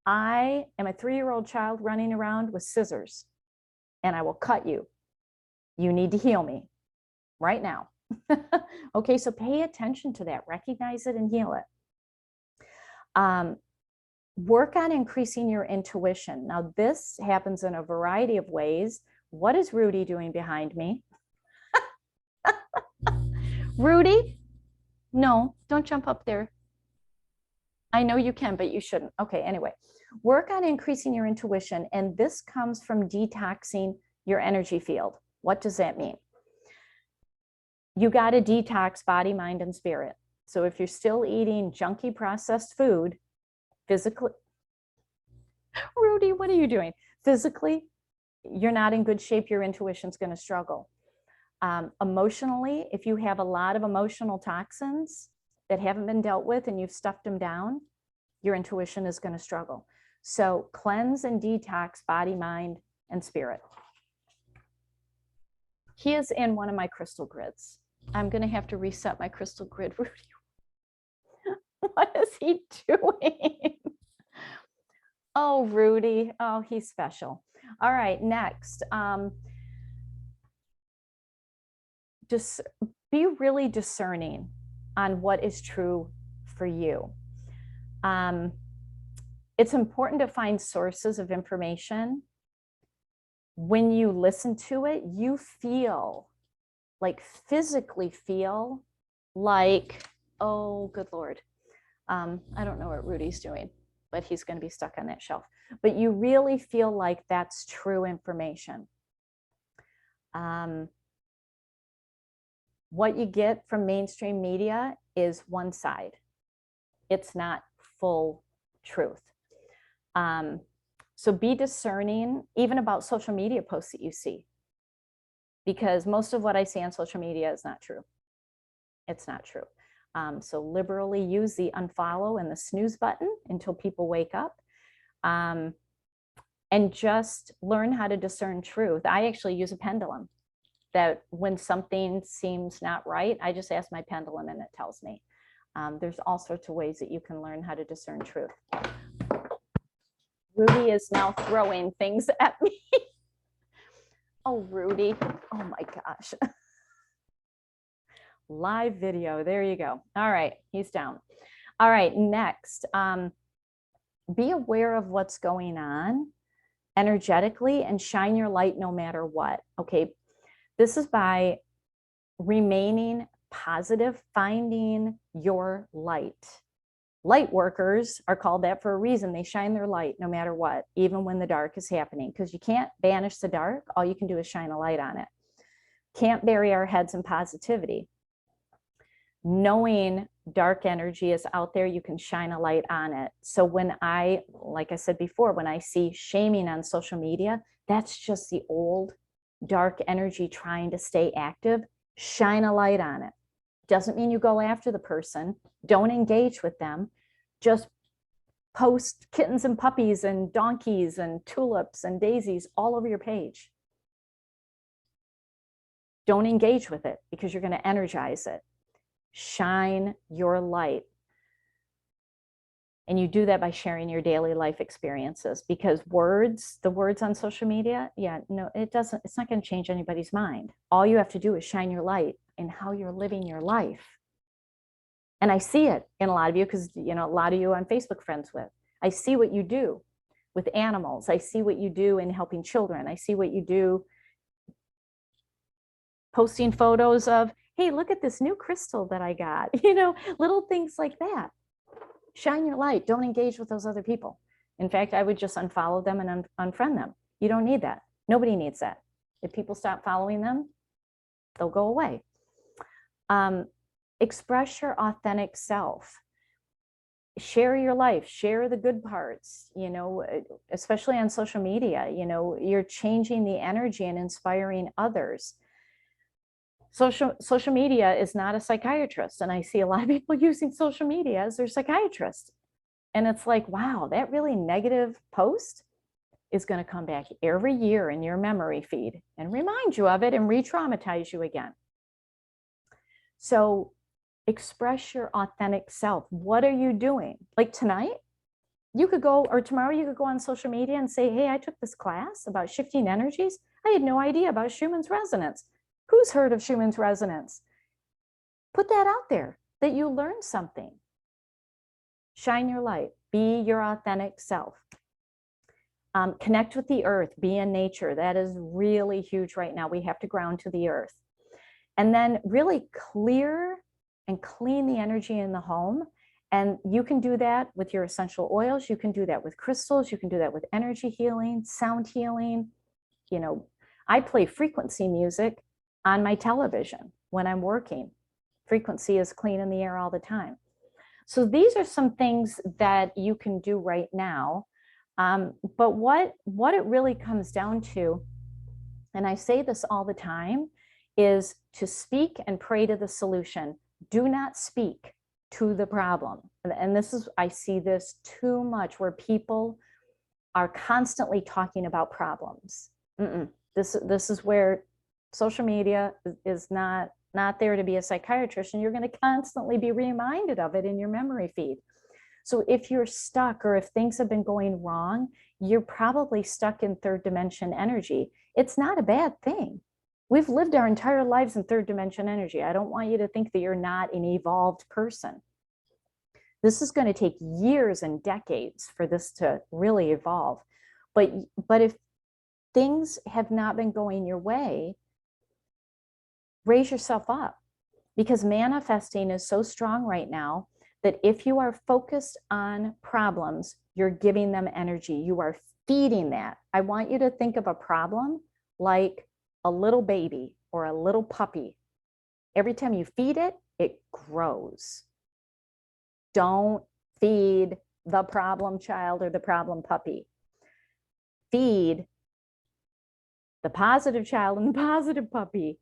I am a 3-year-old child running around with scissors, and I will cut you. You need to heal me right now. Okay, so pay attention to that, recognize it and heal it. Work on increasing your intuition. Now, this happens in a variety of ways. What is Rudy doing behind me? Rudy? No, don't jump up there. I know you can, but you shouldn't. Okay, anyway, work on increasing your intuition. And this comes from detoxing your energy field. What does that mean? You got to detox body, mind, and spirit. So if you're still eating junky processed food, physically, Rudy, what are you doing? Physically, you're not in good shape. Your intuition's going to struggle. Emotionally, if you have a lot of emotional toxins that haven't been dealt with and you've stuffed them down, your intuition is going to struggle. So cleanse and detox body, mind, and spirit. He is in one of my crystal grids. I'm going to have to reset my crystal grid. Rudy, what is he doing? Oh, Rudy. Oh, he's special. All right, next. Just be really discerning on what is true for you. It's important to find sources of information. When you listen to it, you feel like physically feel like, oh, good Lord. I don't know what Rudy's doing, but he's going to be stuck on that shelf. But you really feel like that's true information. What you get from mainstream media is one side. It's not full truth. So be discerning even about social media posts that you see, because most of what I see on social media is not true. It's not true. So liberally use the unfollow and the snooze button until people wake up. And just learn how to discern truth. I actually use a pendulum. That when something seems not right, I just ask my pendulum and it tells me. There's all sorts of ways that you can learn how to discern truth. Rudy is now throwing things at me. Oh, Rudy. Oh my gosh. Live video. There you go. All right. He's down. All right. Next, be aware of what's going on energetically and shine your light no matter what. Okay. This is by remaining positive, finding your light. Light workers are called that for a reason. They shine their light no matter what, even when the dark is happening, because you can't banish the dark. All you can do is shine a light on it. Can't bury our heads in positivity. Knowing dark energy is out there, you can shine a light on it. So when like I said before, when I see shaming on social media, that's just the old dark energy trying to stay active. Shine a light on it. Doesn't mean you go after the person. Don't engage with them. Just post kittens and puppies and donkeys and tulips and daisies all over your page. Don't engage with it because you're going to energize it. Shine your light. And you do that by sharing your daily life experiences, because the words on social media, no, it's not going to change anybody's mind. All you have to do is shine your light in how you're living your life. And I see it in a lot of you, because, a lot of you on Facebook friends with. I see what you do with animals. I see what you do in helping children. I see what you do posting photos of, hey, look at this new crystal that I got, little things like that. Shine your light. Don't engage with those other people. In fact, I would just unfollow them and unfriend them. You don't need that. Nobody needs that. If people stop following them, they'll go away. Express your authentic self. Share your life. Share the good parts, especially on social media. You're changing the energy and inspiring others. Social media is not a psychiatrist. And I see a lot of people using social media as their psychiatrist. And it's like, wow, that really negative post is going to come back every year in your memory feed and remind you of it and re-traumatize you again. So express your authentic self. What are you doing? Like tonight, you could go, or tomorrow you could go on social media and say, hey, I took this class about shifting energies. I had no idea about Schumann's resonance. Who's heard of Schumann's resonance? Put that out there, that you learned something. Shine your light. Be your authentic self. Connect with the earth. Be in nature. That is really huge right now. We have to ground to the earth. And then really clear and clean the energy in the home. And you can do that with your essential oils. You can do that with crystals. You can do that with energy healing, sound healing. You know, I play frequency music on my television when I'm working. Frequency is clean in the air all the time. So these are some things that you can do right now. But what it really comes down to, and I say this all the time, is to speak and pray to the solution. Do not speak to the problem. And this is, I see this too much, where people are constantly talking about problems. This is where social media is not there to be a psychiatrist, and you're going to constantly be reminded of it in your memory feed. So if you're stuck, or if things have been going wrong, you're probably stuck in third dimension energy. It's not a bad thing. We've lived our entire lives in third dimension energy. I don't want you to think that you're not an evolved person. This is going to take years and decades for this to really evolve. But if things have not been going your way, raise yourself up, because manifesting is so strong right now that if you are focused on problems, you're giving them energy. You are feeding that. I want you to think of a problem like a little baby or a little puppy. Every time you feed it, it grows. Don't feed the problem child or the problem puppy. Feed the positive child and the positive puppy,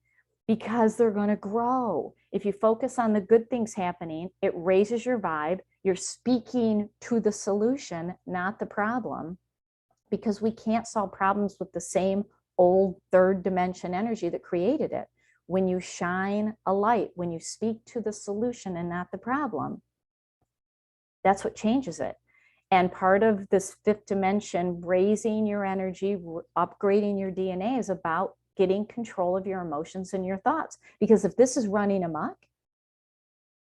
because they're going to grow. If you focus on the good things happening, it raises your vibe. You're speaking to the solution, not the problem, because we can't solve problems with the same old third dimension energy that created it. When you shine a light, when you speak to the solution and not the problem, that's what changes it. And part of this fifth dimension, raising your energy, upgrading your DNA, is about getting control of your emotions and your thoughts. Because if this is running amok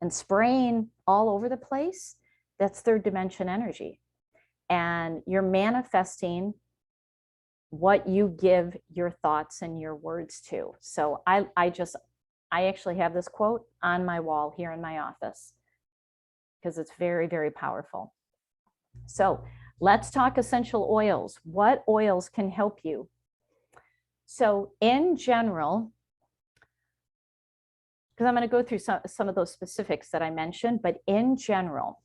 and spraying all over the place, that's third dimension energy. And you're manifesting what you give your thoughts and your words to. So I actually have this quote on my wall here in my office, because it's very, very powerful. So let's talk essential oils. What oils can help you? So in general, because I'm going to go through some of those specifics that I mentioned, but in general,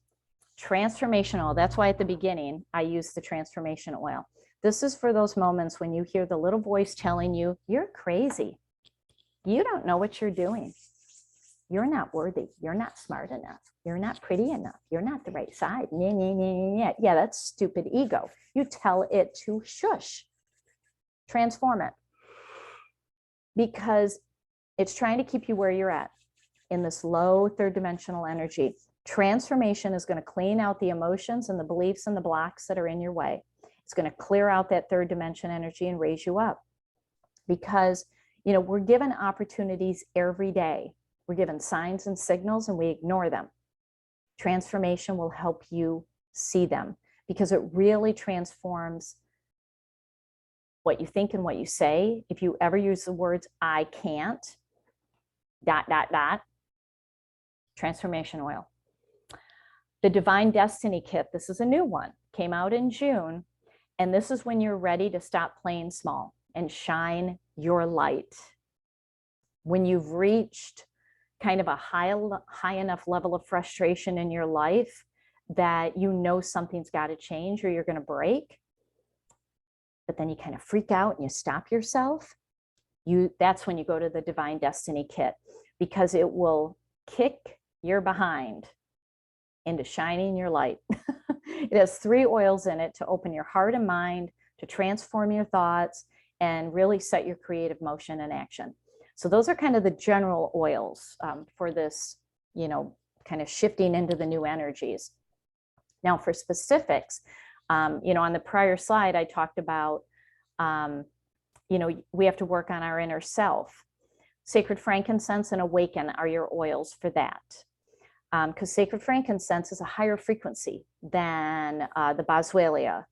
transformation oil, that's why at the beginning I use the transformation oil. This is for those moments when you hear the little voice telling you, you're crazy. You don't know what you're doing. You're not worthy. You're not smart enough. You're not pretty enough. You're not the right side. Yeah, that's stupid ego. You tell it to shush. Transform it. Because it's trying to keep you where you're at in this low third dimensional energy. Transformation is going to clean out the emotions and the beliefs and the blocks that are in your way. It's going to clear out that third dimension energy and raise you up. Because, you know, we're given opportunities every day. We're given signs and signals and we ignore them. Transformation will help you see them, because it really transforms what you think and what you say. If you ever use the words, I can't, ... transformation oil. The Divine Destiny Kit, this is a new one, came out in June. And this is when you're ready to stop playing small and shine your light. When you've reached kind of a high enough level of frustration in your life that you know something's got to change or you're going to break, but then you kind of freak out and you stop yourself, that's when you go to the Divine Destiny Kit, because it will kick your behind into shining your light. It has 3 oils in it to open your heart and mind, to transform your thoughts, and really set your creative motion in action. So those are kind of the general oils for this, you know, kind of shifting into the new energies. Now for specifics, you know, on the prior slide, I talked about we have to work on our inner self. Sacred frankincense and awaken are your oils for that. Because sacred frankincense is a higher frequency than the boswellia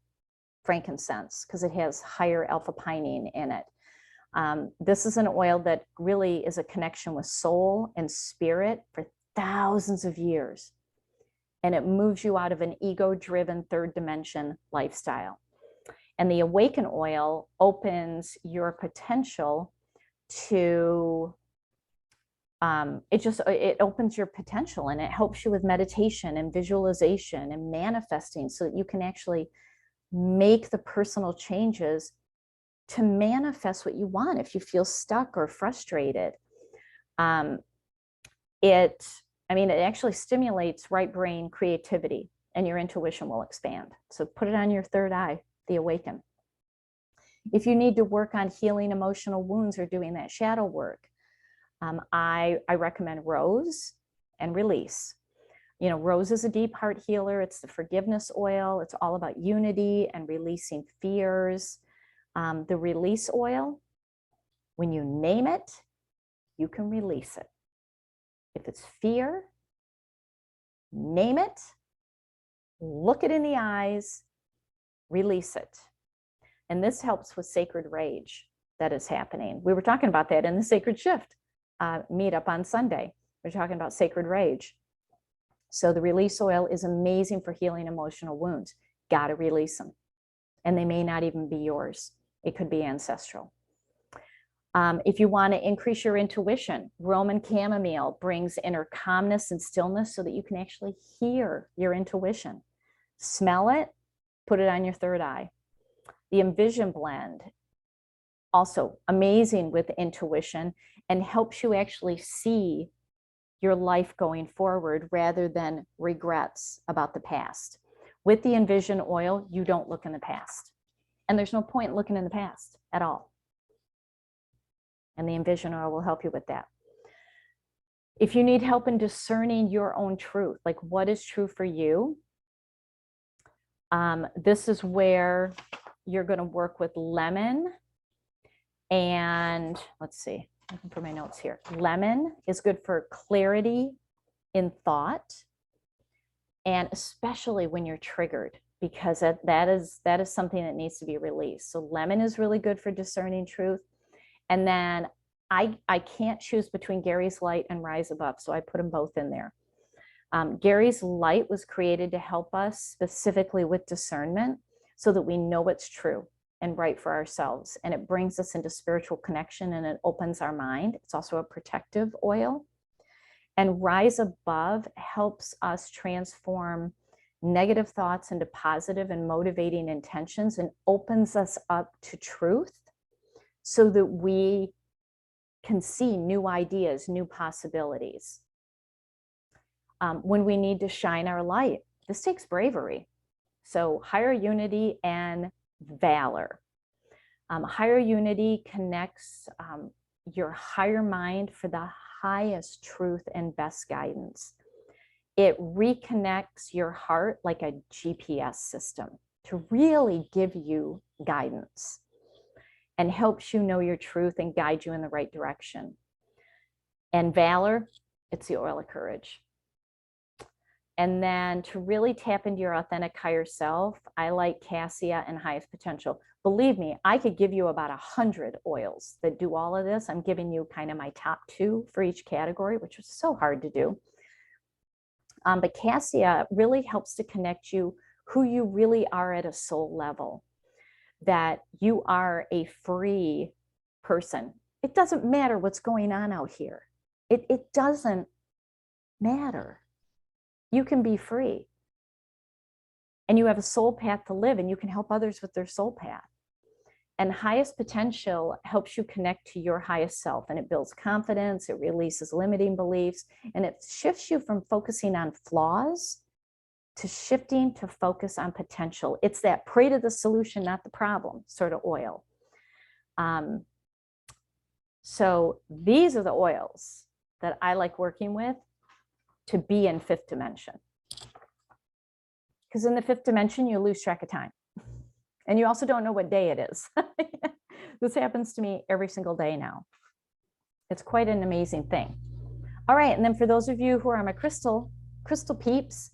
frankincense, because it has higher alpha pinene in it. This is an oil that really is a connection with soul and spirit for thousands of years. And it moves you out of an ego-driven third dimension lifestyle. And the awaken oil opens your potential to, it opens your potential, and it helps you with meditation and visualization and manifesting, so that you can actually make the personal changes to manifest what you want if you feel stuck or frustrated. It actually stimulates right brain creativity, and your intuition will expand. So put it on your third eye, the awaken. If you need to work on healing emotional wounds or doing that shadow work, I recommend rose and release. Rose is a deep heart healer. It's the forgiveness oil. It's all about unity and releasing fears. The release oil, when you name it, you can release it. If it's fear, name it, look it in the eyes, release it. And this helps with sacred rage that is happening. We were talking about that in the Sacred Shift meetup on Sunday. We're talking about sacred rage. So the release oil is amazing for healing emotional wounds. Got to release them. And they may not even be yours. It could be ancestral. If you want to increase your intuition, Roman chamomile brings inner calmness and stillness so that you can actually hear your intuition. Smell it, put it on your third eye. The Envision blend, also amazing with intuition, and helps you actually see your life going forward rather than regrets about the past. With the Envision oil, you don't look in the past. And there's no point looking in the past at all. And the Envision oil will help you with that. If you need help in discerning your own truth, like what is true for you, this is where you're going to work with lemon. And let's see, looking for my notes here. Lemon is good for clarity in thought, and especially when you're triggered, because that is something that needs to be released. So lemon is really good for discerning truth. And then I can't choose between Gary's Light and Rise Above, so I put them both in there. Gary's Light was created to help us specifically with discernment so that we know what's true and right for ourselves. And it brings us into spiritual connection, and it opens our mind. It's also a protective oil. And Rise Above helps us transform negative thoughts into positive and motivating intentions, and opens us up to truth so that we can see new ideas, new possibilities. When we need to shine our light, this takes bravery. So higher unity and valor. Higher unity connects your higher mind for the highest truth and best guidance. It reconnects your heart like a GPS system to really give you guidance, and helps you know your truth and guide you in the right direction. And valor, it's the oil of courage. And then to really tap into your authentic higher self, I like cassia and highest potential. Believe me, I could give you about 100 oils that do all of this. I'm giving you kind of my top 2 for each category, which was so hard to do. But cassia really helps to connect you who you really are at a soul level, that you are a free person. It doesn't matter what's going on out here. It doesn't matter. You can be free. And you have a soul path to live, and you can help others with their soul path. And highest potential helps you connect to your highest self, and it builds confidence, it releases limiting beliefs, and it shifts you from focusing on flaws to shifting to focus on potential. It's that pray to the solution, not the problem sort of oil. So these are the oils that I like working with to be in 5th dimension. Because in the 5th dimension, you lose track of time. And you also don't know what day it is. This happens to me every single day now. It's quite an amazing thing. All right, and then for those of you who are my crystal peeps,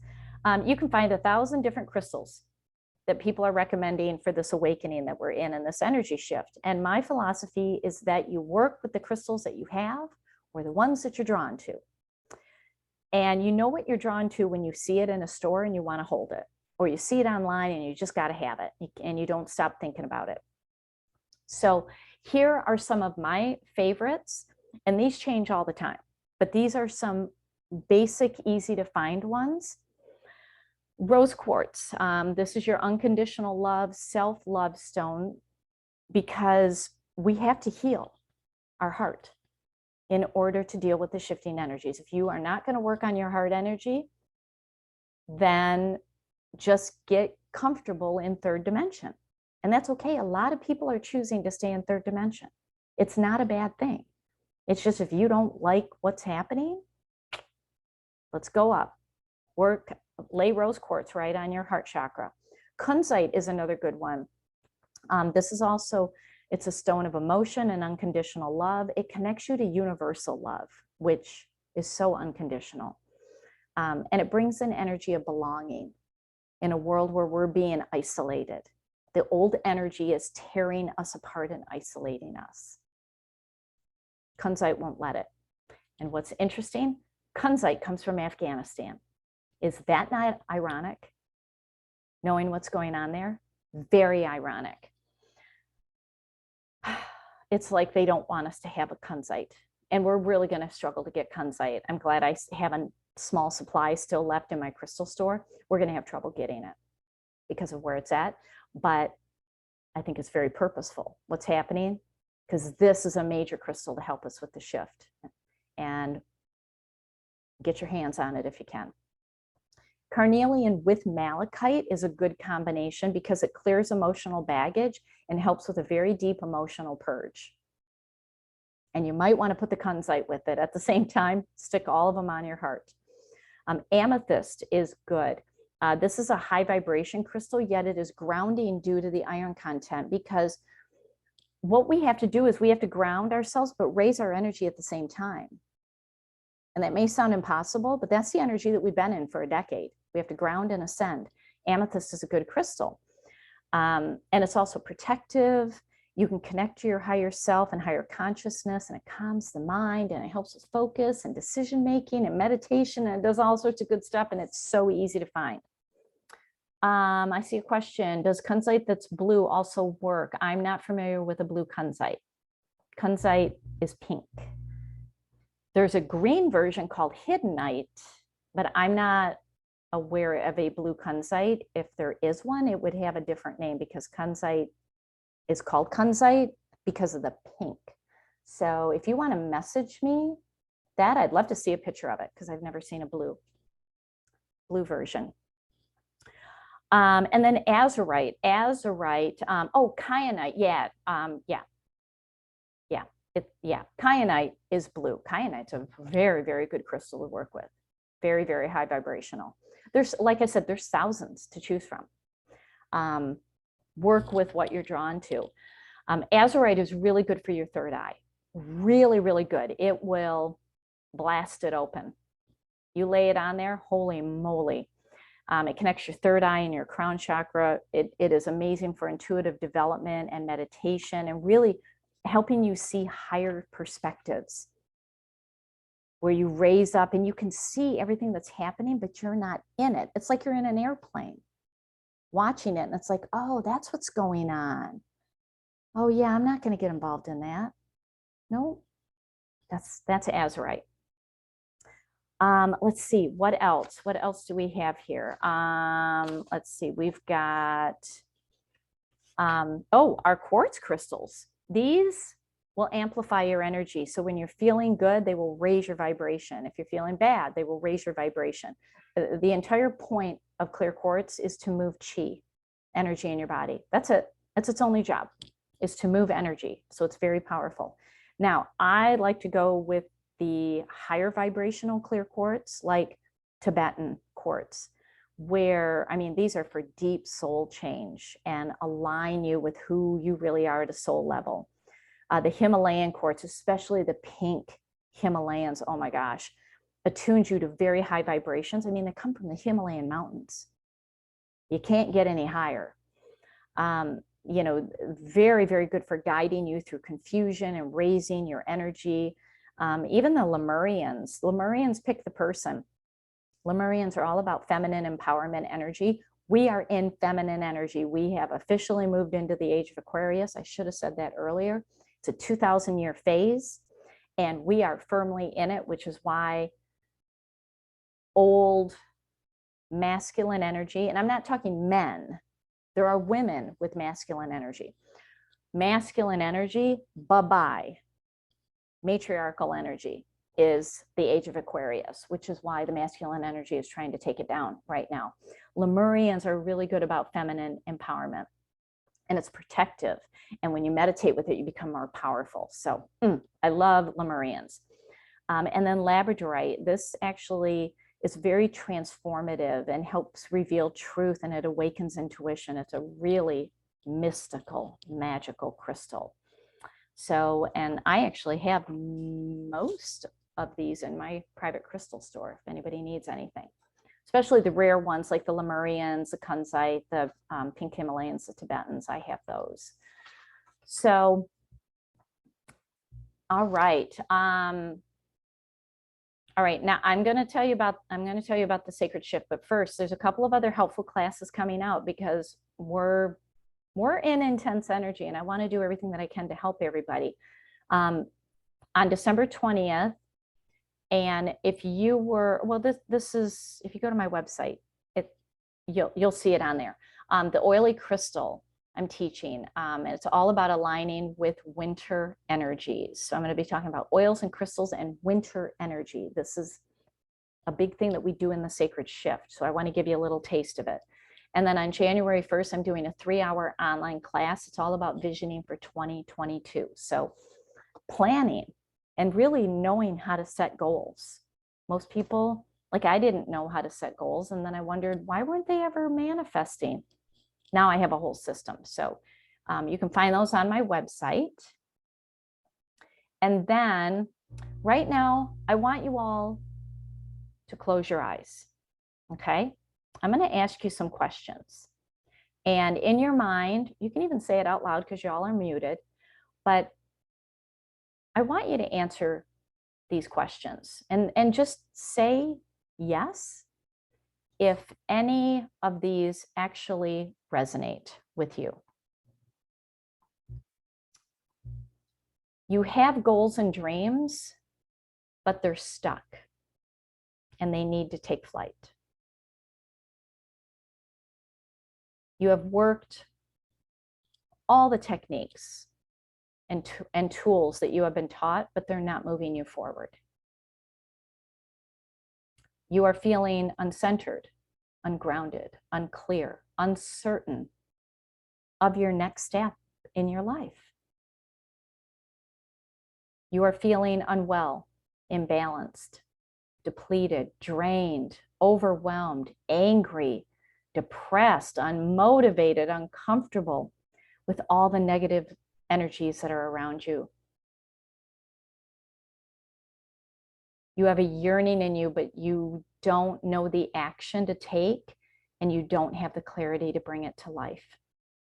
you can find 1,000 different crystals that people are recommending for this awakening that we're in this energy shift. And my philosophy is that you work with the crystals that you have or the ones that you're drawn to. And you know what you're drawn to when you see it in a store and you want to hold it, or you see it online and you just got to have it and you don't stop thinking about it. So here are some of my favorites, and these change all the time, but these are some basic, easy to find ones. Rose quartz. This is your unconditional love, self-love stone, because we have to heal our heart in order to deal with the shifting energies. If you are not going to work on your heart energy, then just get comfortable in third dimension. And that's okay. A lot of people are choosing to stay in third dimension. It's not a bad thing. It's just if you don't like what's happening, let's go up. Work, lay rose quartz right on your heart chakra. Kunzite is another good one. This is also, it's a stone of emotion and unconditional love. It connects you to universal love, which is so unconditional. And it brings an energy of belonging in a world where we're being isolated. The old energy is tearing us apart and isolating us. Kunzite won't let it. And what's interesting, Kunzite comes from Afghanistan. Is that not ironic? Knowing what's going on there? Very ironic. It's like they don't want us to have a Kunzite. And we're really going to struggle to get Kunzite. I'm glad I have a small supply still left in my crystal store. We're going to have trouble getting it because of where it's at. But I think it's very purposeful what's happening, because this is a major crystal to help us with the shift. And get your hands on it if you can. Carnelian with malachite is a good combination because it clears emotional baggage and helps with a very deep emotional purge. And you might want to put the kunzite with it at the same time. Stick all of them on your heart. Amethyst is good. This is a high vibration crystal, yet it is grounding due to the iron content, because what we have to do is we have to ground ourselves, but raise our energy at the same time. And that may sound impossible, but that's the energy that we've been in for a decade. We have to ground and ascend. Amethyst is a good crystal. And it's also protective. You can connect to your higher self and higher consciousness, and it calms the mind, and it helps with focus and decision-making and meditation, and it does all sorts of good stuff, and it's so easy to find. I see a question. Does kunzite that's blue also work? I'm not familiar with a blue kunzite. Kunzite is pink. There's a green version called hiddenite, but I'm not aware of a blue kunzite. If there is one, it would have a different name, because kunzite is called kunzite because of the pink. So if you want to message me that, I'd love to see a picture of it, because I've never seen a blue version. And then azurite, oh, kyanite, kyanite is blue. Kyanite's a very, very good crystal to work with. Very, very high vibrational. There's, like I said, there's thousands to choose from. Work with what you're drawn to. Azurite is really good for your third eye. Really, really good. It will blast it open. You lay it on there, holy moly. It connects your third eye and your crown chakra. It is amazing for intuitive development and meditation, and really helping you see higher perspectives, where you raise up and you can see everything that's happening, but you're not in it. It's like you're in an airplane watching it, and it's like, oh, that's what's going on. Oh yeah, I'm not going to get involved in that. No, that's azurite. Let's see, what else? What else do we have here? Let's see, we've got, oh, our quartz crystals. These will amplify your energy. So when you're feeling good, they will raise your vibration. If you're feeling bad, they will raise your vibration. The entire point of clear quartz is to move chi, energy in your body. That's it. That's its only job, is to move energy. So it's very powerful. Now, I like to go with the higher vibrational clear quartz, like Tibetan quartz, where, I mean, these are for deep soul change and align you with who you really are at a soul level. The Himalayan quartz, especially the pink Himalayans, oh my gosh, attunes you to very high vibrations. I mean, they come from the Himalayan mountains. You can't get any higher. You know, very, very good for guiding you through confusion and raising your energy. Even the Lemurians pick the person. Lemurians are all about feminine empowerment energy. We are in feminine energy. We have officially moved into the age of Aquarius. I should have said that earlier. It's a 2,000-year phase, and we are firmly in it, which is why old masculine energy, and I'm not talking men, there are women with masculine energy. Masculine energy, bye-bye. Matriarchal energy is the age of Aquarius, which is why the masculine energy is trying to take it down right now. Lemurians are really good about feminine empowerment, and it's protective. And when you meditate with it, you become more powerful. So I love Lemurians. And then Labradorite, this actually is very transformative and helps reveal truth, and it awakens intuition. It's a really mystical, magical crystal. So, and I actually have most of these in my private crystal store if anybody needs anything, especially the rare ones like the Lemurians, the Kunzite, the pink Himalayans, the Tibetans. I have those. So, all right. All right, now I'm going to tell you about the sacred shift, but first there's a couple of other helpful classes coming out because we're in intense energy, and I want to do everything that I can to help everybody. On December 20th, and if you were, well, this is, if you go to my website, you'll see it on there. The oily crystal I'm teaching, and it's all about aligning with winter energies. So I'm going to be talking about oils and crystals and winter energy. This is a big thing that we do in the sacred shift. So I want to give you a little taste of it. And then on January 1st, I'm doing a 3-hour online class. It's all about visioning for 2022. So planning and really knowing how to set goals. Most people, like I didn't know how to set goals. And then I wondered, why weren't they ever manifesting? Now I have a whole system. So you can find those on my website. And then right now, I want you all to close your eyes. Okay? I'm going to ask you some questions. And in your mind, you can even say it out loud because you all are muted, but I want you to answer these questions and just say yes if any of these actually resonate with you. You have goals and dreams, but they're stuck and they need to take flight. You have worked all the techniques and tools that you have been taught, but they're not moving you forward. You are feeling uncentered, ungrounded, unclear, uncertain of your next step in your life. You are feeling unwell, imbalanced, depleted, drained, overwhelmed, angry, depressed, unmotivated, uncomfortable with all the negative energies that are around you. You have a yearning in you, but you don't know the action to take, and you don't have the clarity to bring it to life,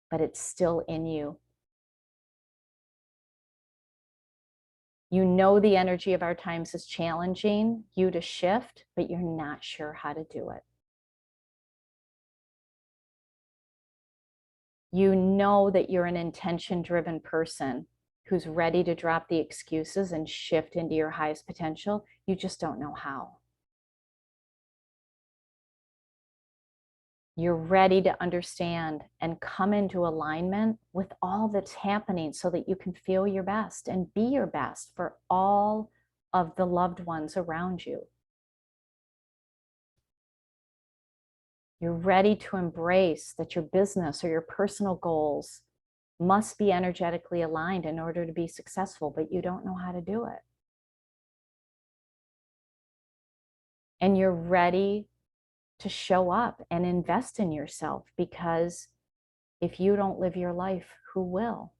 but it's still in you. You know the energy of our times is challenging you to shift, but you're not sure how to do it. You know that you're an intention-driven person who's ready to drop the excuses and shift into your highest potential. You just don't know how. You're ready to understand and come into alignment with all that's happening so that you can feel your best and be your best for all of the loved ones around you. You're ready to embrace that your business or your personal goals must be energetically aligned in order to be successful, but you don't know how to do it. And you're ready to show up and invest in yourself, because if you don't live your life, who will?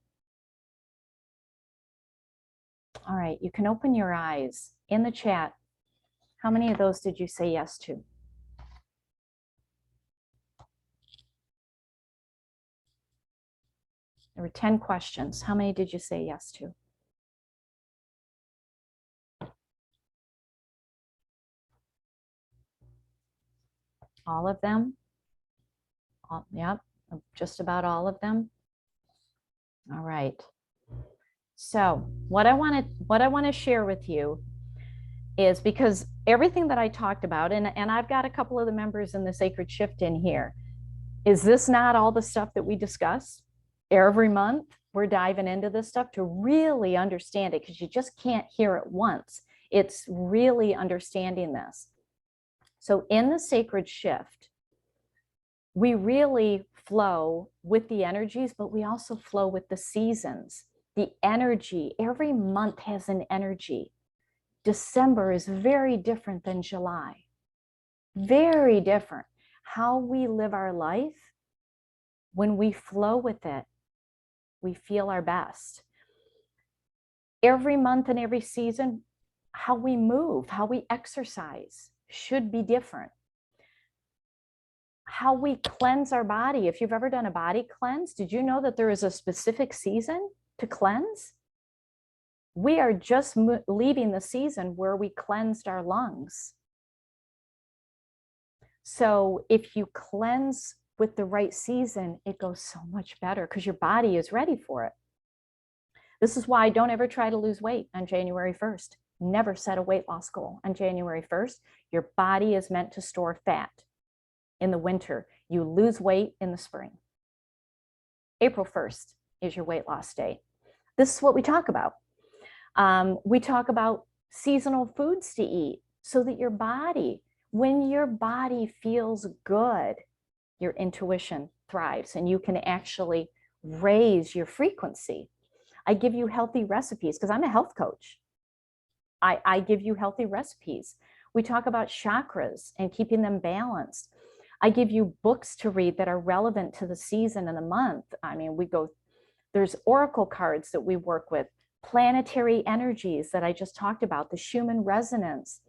All right, you can open your eyes. In the chat, how many of those did you say yes to? There were 10 questions. How many did you say yes to? All of them? Yep, just about all of them. All right. So what I want to share with you is, because everything that I talked about, and I've got a couple of the members in the Sacred Shift in here, is this not all the stuff that we discuss every month? We're diving into this stuff to really understand it, because you just can't hear it once. It's really understanding this. So in the Sacred Shift, we really flow with the energies, but we also flow with the seasons. The energy, every month has an energy. December is very different than July. Very different. How we live our life, when we flow with it, we feel our best. Every month and every season, how we move, how we exercise should be different. How we cleanse our body. If you've ever done a body cleanse, did you know that there is a specific season to cleanse? We are just leaving the season where we cleansed our lungs. So if you cleanse with the right season, it goes so much better because your body is ready for it. This is why I don't ever try to lose weight on January 1st. Never set a weight loss goal on January 1st. Your body is meant to store fat in the winter. You lose weight in the spring. April 1st is your weight loss day. This is what we talk about. We talk about seasonal foods to eat so that your body, when your body feels good, your intuition thrives and you can actually raise your frequency. I give you healthy recipes because I'm a health coach. I give you healthy recipes. We talk about chakras and keeping them balanced. I give you books to read that are relevant to the season and the month. I mean, there's oracle cards that we work with, planetary energies that I just talked about, the Schumann resonance,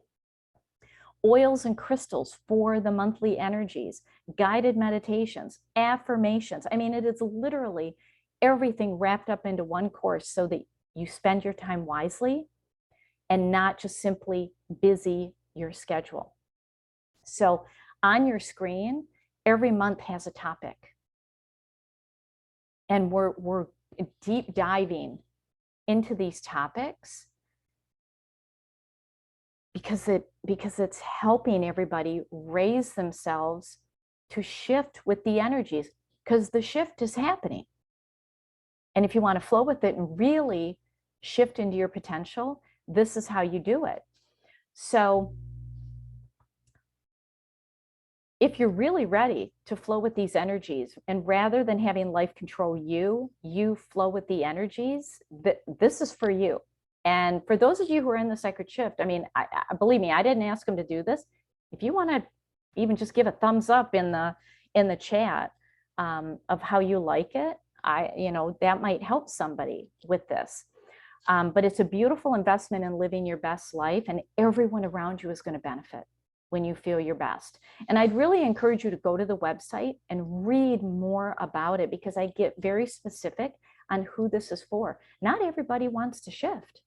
oils and crystals for the monthly energies, guided meditations, affirmations. I mean, it is literally everything wrapped up into one course so that you spend your time wisely and not just simply busy your schedule. So on your screen, every month has a topic. And we're deep diving into these topics because it's helping everybody raise themselves to shift with the energies, because the shift is happening. And if you want to flow with it and really shift into your potential, this is how you do it. So if you're really ready to flow with these energies, and rather than having life control you, you flow with the energies, this is for you. And for those of you who are in the Sacred Shift, I mean, believe me, I didn't ask them to do this. If you want to even just give a thumbs up in the chat of how you like it, that might help somebody with this. But it's a beautiful investment in living your best life, and everyone around you is going to benefit when you feel your best. And I'd really encourage you to go to the website and read more about it, because I get very specific on who this is for. Not everybody wants to shift.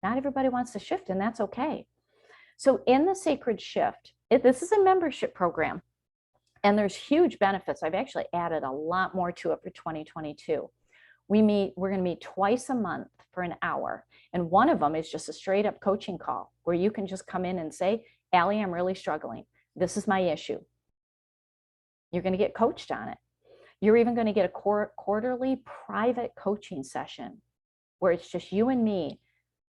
Not everybody wants to shift, and that's okay. So in the Sacred Shift, this is a membership program, and there's huge benefits. I've actually added a lot more to it for 2022. We're going to meet twice a month for an hour. And one of them is just a straight up coaching call where you can just come in and say, Allie, I'm really struggling. This is my issue. You're going to get coached on it. You're even going to get a quarterly private coaching session where it's just you and me.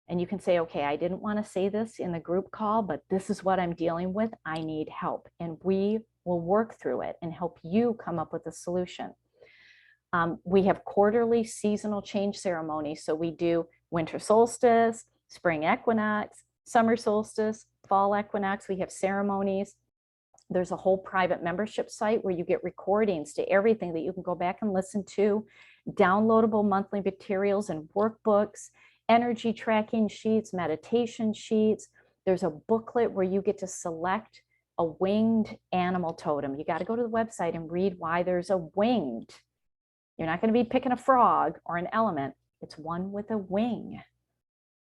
And you can say, okay, I didn't want to say this in the group call, but this is what I'm dealing with. I need help. And we will work through it and help you come up with a solution. We have quarterly seasonal change ceremonies. So we do winter solstice, spring equinox, summer solstice, fall equinox. We have ceremonies. There's a whole private membership site where you get recordings to everything that you can go back and listen to, downloadable monthly materials and workbooks. energy tracking sheets, meditation sheets. There's a booklet where you get to select a winged animal totem. You got to go to the website and read why there's a winged. You're not going to be picking a frog or an element. It's one with a wing.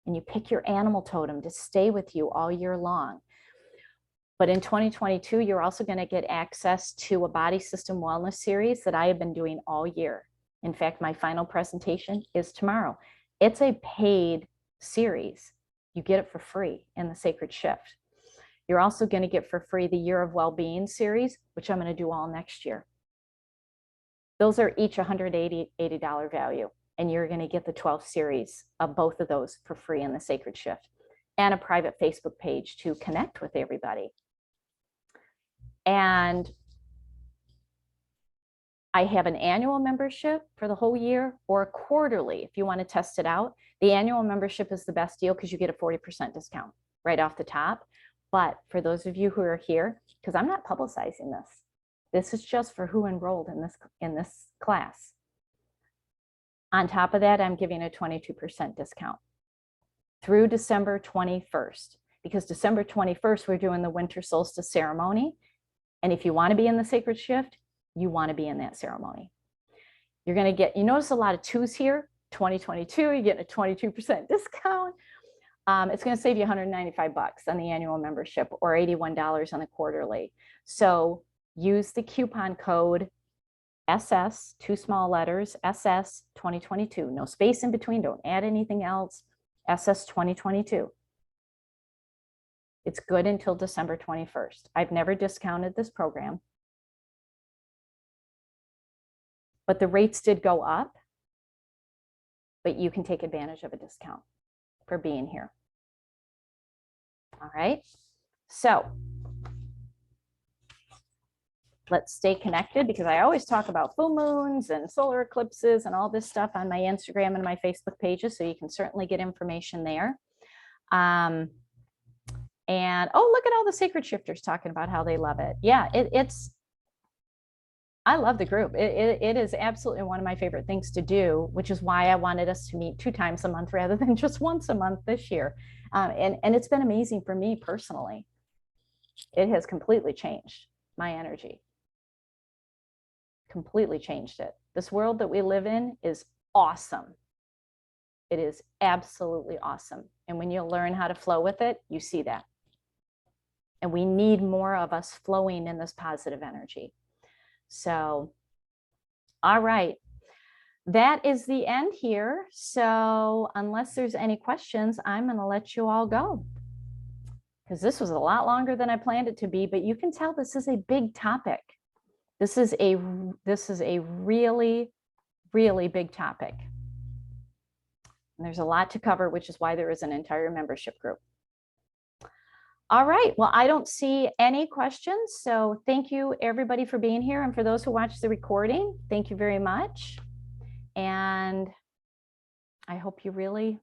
And you pick your animal totem to stay with you all year long. But in 2022, you're also going to get access to a body system wellness series that I have been doing all year. In fact, my final presentation is tomorrow. It's a paid series. You get it for free in the Sacred Shift. You're also going to get for free the Year of Wellbeing series, which I'm going to do all next year. Those are each $180 value. And you're going to get the 12 series of both of those for free in the Sacred Shift, and a private Facebook page to connect with everybody. And I have an annual membership for the whole year, or a quarterly if you want to test it out. The annual membership is the best deal because you get a 40% discount right off the top. But for those of you who are here, because I'm not publicizing this, this is just for who enrolled in this class. On top of that, I'm giving a 22% discount through December 21st, because December 21st, we're doing the winter solstice ceremony. And if you want to be in the Sacred Shift, you want to be in that ceremony. You're going to get, you notice a lot of twos here, 2022, you're getting a 22% discount. It's going to save you $195 on the annual membership, or $81 on the quarterly. So use the coupon code SS, 2 small letters, SS 2022, no space in between, don't add anything else, SS 2022. It's good until December 21st. I've never discounted this program, but the rates did go up, but you can take advantage of a discount for being here. All right, so let's stay connected, because I always talk about full moons and solar eclipses and all this stuff on my Instagram and my Facebook pages, so you can certainly get information there. And oh, look at all the Sacred Shifters talking about how they love it. Yeah, I love the group. It is absolutely one of my favorite things to do, which is why I wanted us to meet 2 times a month rather than just once a month this year. And it's been amazing for me personally. It has completely changed my energy. Completely changed it. This world that we live in is awesome. It is absolutely awesome. And when you learn how to flow with it, you see that. And we need more of us flowing in this positive energy. So, all right. That is the end here. So unless there's any questions, I'm going to let you all go, because this was a lot longer than I planned it to be, but you can tell this is a big topic. This is a really, really big topic. And there's a lot to cover, which is why there is an entire membership group. All right, well, I don't see any questions. So thank you everybody for being here. And for those who watch the recording, thank you very much. And I hope you really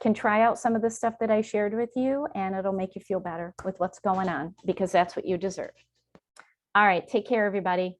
can try out some of the stuff that I shared with you, and it'll make you feel better with what's going on, because that's what you deserve. All right, take care, everybody.